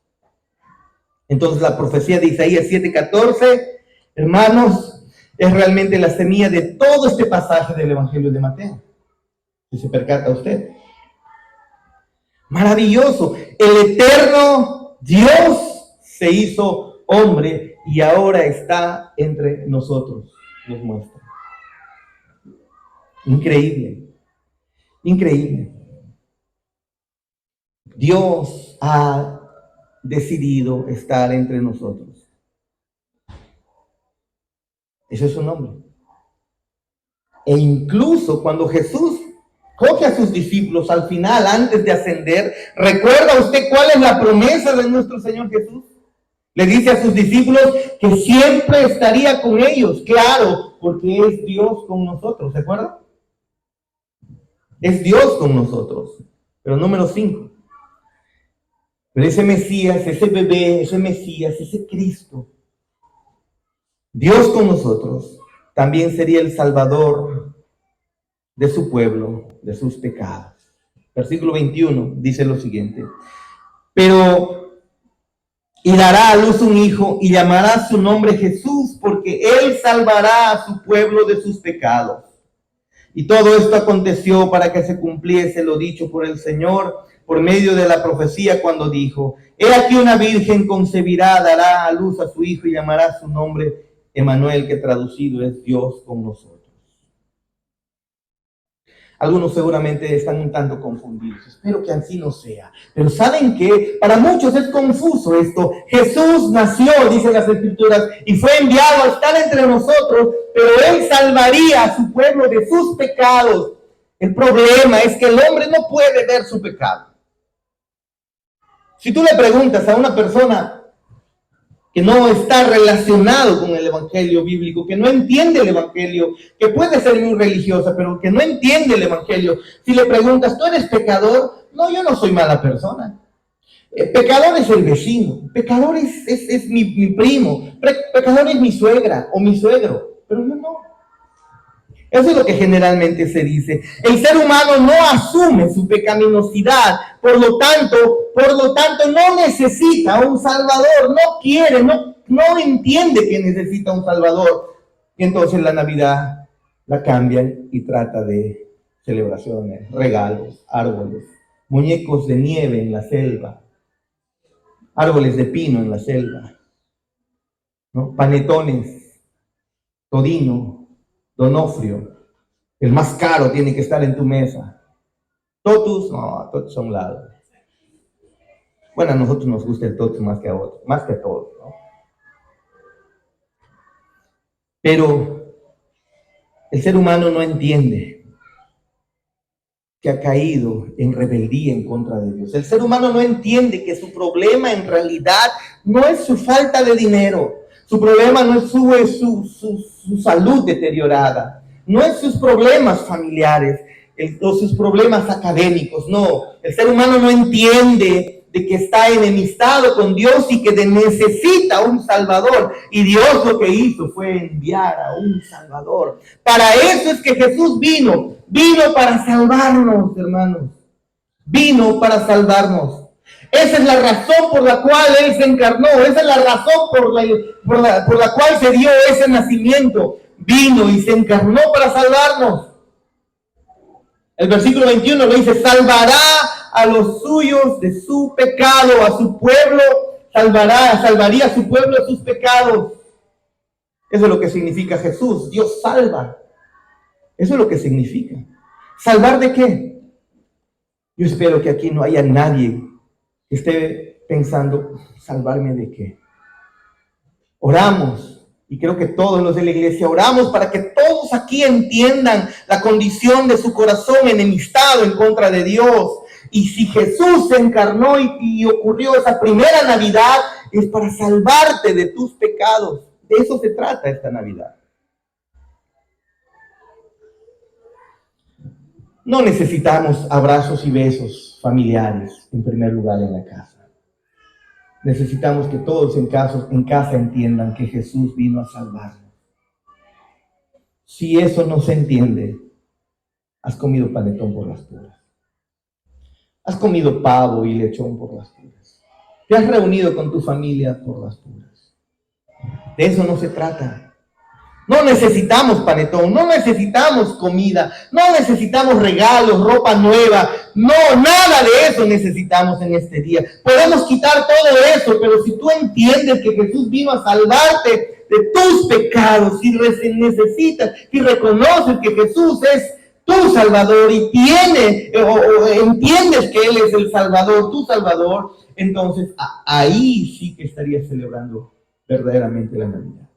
Entonces la profecía de Isaías 7:14, hermanos, es realmente la semilla de todo este pasaje del Evangelio de Mateo. Si se percata usted. Maravilloso. El eterno Dios se hizo hombre y ahora está entre nosotros. Nos muestra. Increíble. Increíble. Dios ha decidido estar entre nosotros. Ese es su nombre. E incluso cuando Jesús coge a sus discípulos al final, antes de ascender, ¿recuerda usted cuál es la promesa de nuestro Señor Jesús? Le dice a sus discípulos que siempre estaría con ellos, claro, porque es Dios con nosotros, ¿se acuerdan? Es Dios con nosotros. Pero número 5. Pero ese Mesías, ese bebé, ese Mesías, ese Cristo, Dios con nosotros, también sería el Salvador de su pueblo, de sus pecados. Versículo 21 dice lo siguiente: y dará a luz un hijo y llamará su nombre Jesús, porque él salvará a su pueblo de sus pecados. Y todo esto aconteció para que se cumpliese lo dicho por el Señor por medio de la profecía cuando dijo: he aquí una virgen concebirá, dará a luz a su hijo y llamará su nombre Emmanuel, que traducido es Dios con nosotros. Algunos seguramente están un tanto confundidos. Espero que así no sea. Pero ¿saben qué? Para muchos es confuso esto. Jesús nació, dicen las Escrituras, y fue enviado a estar entre nosotros, pero Él salvaría a su pueblo de sus pecados. El problema es que el hombre no puede ver su pecado. Si tú le preguntas a una persona que no está relacionado con el evangelio bíblico, que no entiende el evangelio, que puede ser muy religiosa, pero que no entiende el evangelio, si le preguntas, ¿tú eres pecador? No, yo no soy mala persona. Pecador es el vecino, pecador es mi primo, pecador es mi suegra o mi suegro, pero yo no. Eso es lo que generalmente se dice. El ser humano no asume su pecaminosidad, por lo tanto no necesita un salvador, no quiere, no entiende que necesita un salvador. Y entonces la Navidad la cambian y trata de celebraciones, regalos, árboles, muñecos de nieve en la selva, árboles de pino en la selva, ¿no? Panetones, todino, donofrio. El más caro tiene que estar en tu mesa. Totus, no, totus a un lado. Bueno, a nosotros nos gusta el totus más que a otros, más que a todos, ¿no? Pero el ser humano no entiende que ha caído en rebeldía en contra de Dios. El ser humano no entiende que su problema en realidad no es su falta de dinero. Su problema no es su salud deteriorada. No es sus problemas familiares o sus problemas académicos. No, el ser humano no entiende de que está enemistado con Dios y que necesita un Salvador. Y Dios lo que hizo fue enviar a un Salvador. Para eso es que Jesús vino para salvarnos, hermanos. Vino para salvarnos. Esa es la razón por la cual Él se encarnó. Esa es la razón por la cual se dio ese nacimiento. Vino y se encarnó para salvarnos. El versículo 21 lo dice: salvará a los suyos de su pecado, a su pueblo, salvaría a su pueblo de sus pecados. Eso es lo que significa Jesús. Dios salva. Eso es lo que significa. ¿Salvar de qué? Yo espero que aquí no haya nadie que esté pensando, ¿salvarme de qué? Oramos. Y creo que todos los de la iglesia oramos para que todos aquí entiendan la condición de su corazón enemistado en contra de Dios. Y si Jesús se encarnó y ocurrió esa primera Navidad, es para salvarte de tus pecados. De eso se trata esta Navidad. No necesitamos abrazos y besos familiares, en primer lugar, en la casa. Necesitamos que todos en casa entiendan que Jesús vino a salvarnos. Si eso no se entiende, has comido panetón por las puras. Has comido pavo y lechón por las puras. Te has reunido con tu familia por las puras. De eso no se trata. No necesitamos panetón, no necesitamos comida, no necesitamos regalos, ropa nueva. No, nada de eso necesitamos en este día. Podemos quitar todo eso, pero si tú entiendes que Jesús vino a salvarte de tus pecados y necesitas y reconoces que Jesús es tu Salvador y entiendes que Él es el Salvador, tu Salvador, entonces ahí sí que estarías celebrando verdaderamente la Navidad.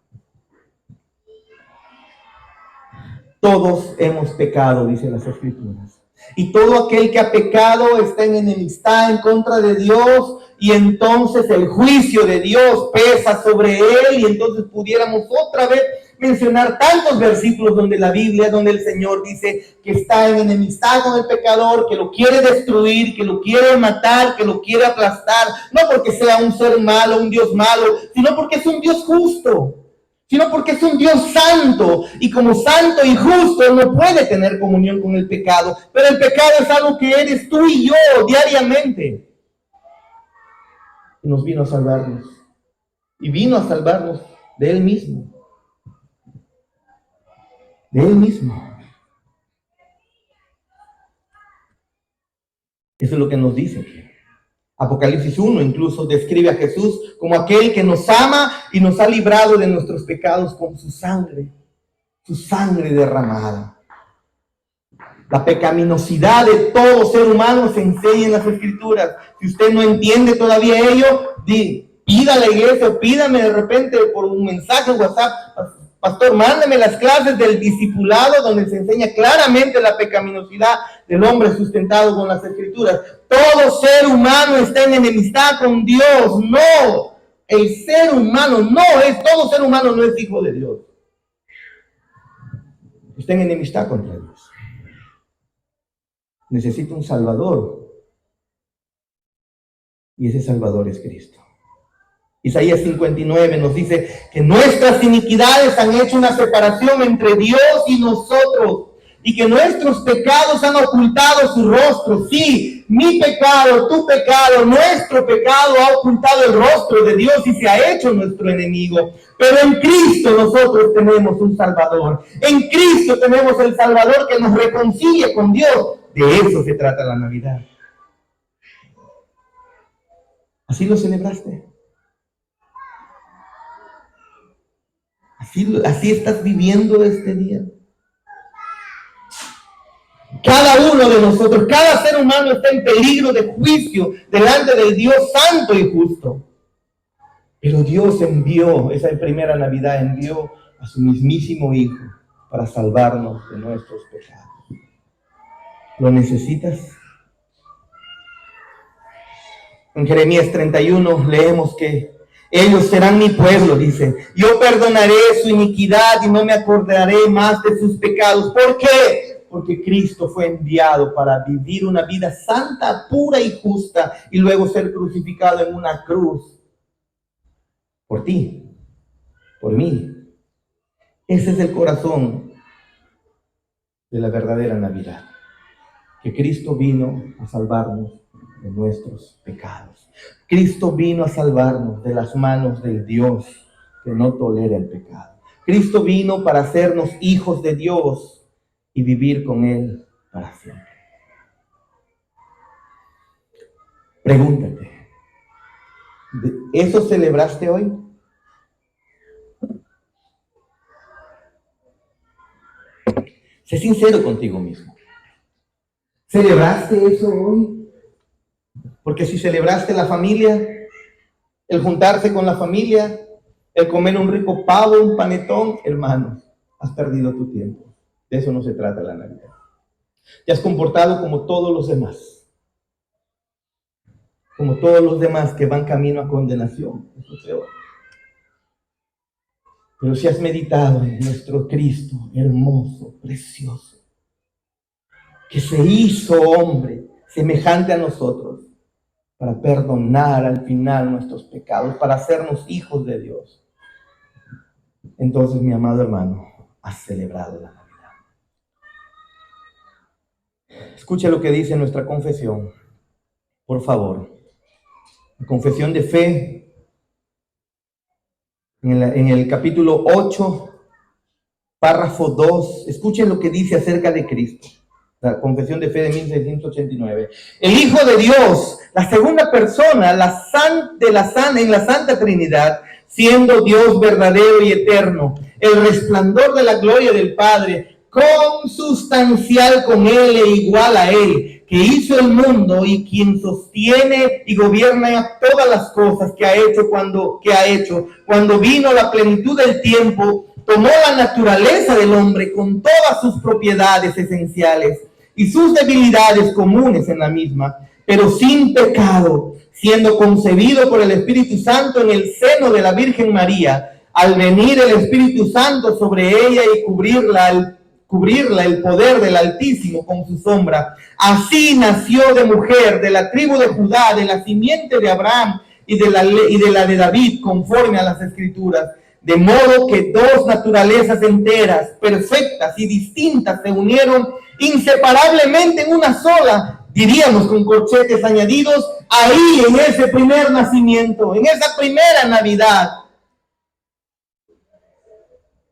Todos hemos pecado, dice las Escrituras. Y todo aquel que ha pecado está en enemistad en contra de Dios, y entonces el juicio de Dios pesa sobre él, y entonces pudiéramos otra vez mencionar tantos versículos donde el Señor dice que está en enemistad con el pecador, que lo quiere destruir, que lo quiere matar, que lo quiere aplastar, no porque sea un ser malo, un Dios malo, sino porque es un Dios justo. Sino porque es un Dios santo, y como santo y justo no puede tener comunión con el pecado, pero el pecado es algo que eres tú y yo diariamente. Y nos vino a salvarnos, y vino a salvarnos de Él mismo, de Él mismo. Eso es lo que nos dice. Apocalipsis 1 incluso describe a Jesús como aquel que nos ama y nos ha librado de nuestros pecados con su sangre derramada. La pecaminosidad de todo ser humano se enseña en las Escrituras. Si usted no entiende todavía ello, pida a la iglesia o pídame de repente por un mensaje en WhatsApp: pastor, mándeme las clases del discipulado donde se enseña claramente la pecaminosidad del hombre sustentado con las Escrituras. Todo ser humano está en enemistad con Dios. No, todo ser humano no es hijo de Dios. Está en enemistad contra Dios. Necesita un Salvador. Y ese Salvador es Cristo. Isaías 59 nos dice que nuestras iniquidades han hecho una separación entre Dios y nosotros, y que nuestros pecados han ocultado su rostro. Sí, mi pecado, tu pecado, nuestro pecado ha ocultado el rostro de Dios y se ha hecho nuestro enemigo. Pero en Cristo nosotros tenemos un Salvador. En Cristo tenemos el Salvador que nos reconcilia con Dios. De eso se trata la Navidad. ¿Así lo celebraste? ¿Así estás viviendo este día? Cada uno de nosotros, cada ser humano está en peligro de juicio delante del Dios santo y justo. Pero Dios envió, esa primera Navidad, envió a su mismísimo Hijo para salvarnos de nuestros pecados. ¿Lo necesitas? En Jeremías 31 leemos que ellos serán mi pueblo, dice. Yo perdonaré su iniquidad y no me acordaré más de sus pecados. ¿Por qué? Porque Cristo fue enviado para vivir una vida santa, pura y justa y luego ser crucificado en una cruz. Por ti, por mí. Ese es el corazón de la verdadera Navidad. Que Cristo vino a salvarnos de nuestros pecados. Cristo vino a salvarnos de las manos del Dios que no tolera el pecado. Cristo vino para hacernos hijos de Dios y vivir con Él para siempre. Pregúntate, ¿eso celebraste hoy? Sé sincero contigo mismo. ¿Celebraste eso hoy? Porque si celebraste la familia, el juntarse con la familia, el comer un rico pavo, un panetón, hermano, has perdido tu tiempo. De eso no se trata la Navidad. Te has comportado como todos los demás. Como todos los demás que van camino a condenación. Eso es peor. Pero si has meditado en nuestro Cristo hermoso, precioso, que se hizo hombre semejante a nosotros para perdonar al final nuestros pecados, para hacernos hijos de Dios. Entonces, mi amado hermano, has celebrado la Navidad. Escucha lo que dice nuestra confesión, por favor. La confesión de fe, en el capítulo 8, párrafo 2, escuchen lo que dice acerca de Cristo. La confesión de fe de 1689. El Hijo de Dios, la segunda persona, en la Santa Trinidad, siendo Dios verdadero y eterno, el resplandor de la gloria del Padre, consustancial con Él e igual a Él, que hizo el mundo y quien sostiene y gobierna todas las cosas que ha hecho cuando vino la plenitud del tiempo, tomó la naturaleza del hombre con todas sus propiedades esenciales y sus debilidades comunes en la misma, pero sin pecado, siendo concebido por el Espíritu Santo en el seno de la Virgen María. Al venir el Espíritu Santo sobre ella y cubrirla el poder del Altísimo con su sombra. Así nació de mujer, de la tribu de Judá, de la simiente de Abraham y de la de David, conforme a las Escrituras. De modo que dos naturalezas enteras, perfectas y distintas se unieron inseparablemente en una sola, diríamos con corchetes añadidos, ahí en ese primer nacimiento, en esa primera Navidad.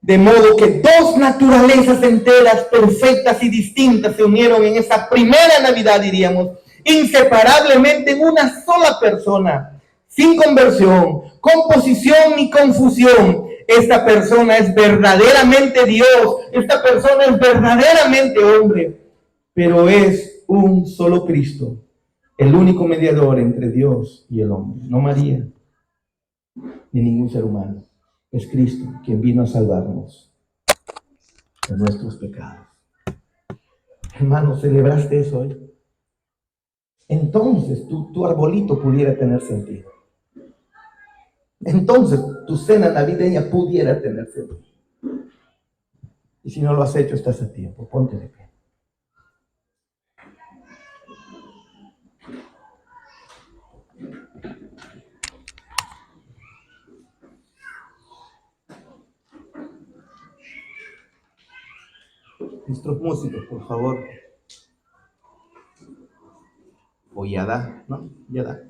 De modo que dos naturalezas enteras, perfectas y distintas se unieron en esa primera Navidad, diríamos, inseparablemente en una sola persona, sin conversión, composición ni confusión. Esta persona es verdaderamente Dios, esta persona es verdaderamente hombre, pero es un solo Cristo, el único mediador entre Dios y el hombre. No María, ni ningún ser humano. Es Cristo quien vino a salvarnos de nuestros pecados. Hermano, ¿celebraste eso hoy? Entonces tu arbolito pudiera tener sentido. Entonces tu cena navideña pudiera tener sentido. Y si no lo has hecho, estás a tiempo. Ponte de pie. Nuestros músicos, por favor. O Yada, ¿no? Yada.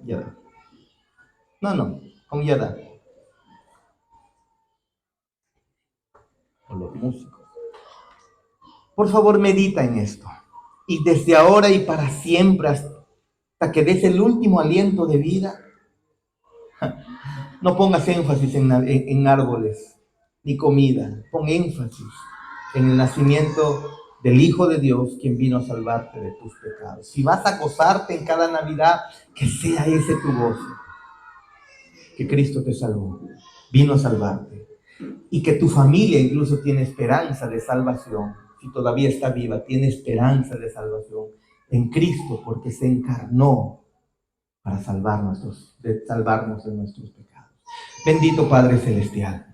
No, con Yada. O los músicos. Por favor, medita en esto. Y desde ahora y para siempre, hasta que des el último aliento de vida, no pongas énfasis en árboles ni comida. Pon énfasis en el nacimiento del Hijo de Dios, quien vino a salvarte de tus pecados. Si vas a gozarte en cada Navidad, que sea ese tu gozo. Que Cristo te salvó, vino a salvarte. Y que tu familia incluso tiene esperanza de salvación. Si todavía está viva, tiene esperanza de salvación en Cristo, porque se encarnó para salvarnos de nuestros pecados. Bendito Padre Celestial.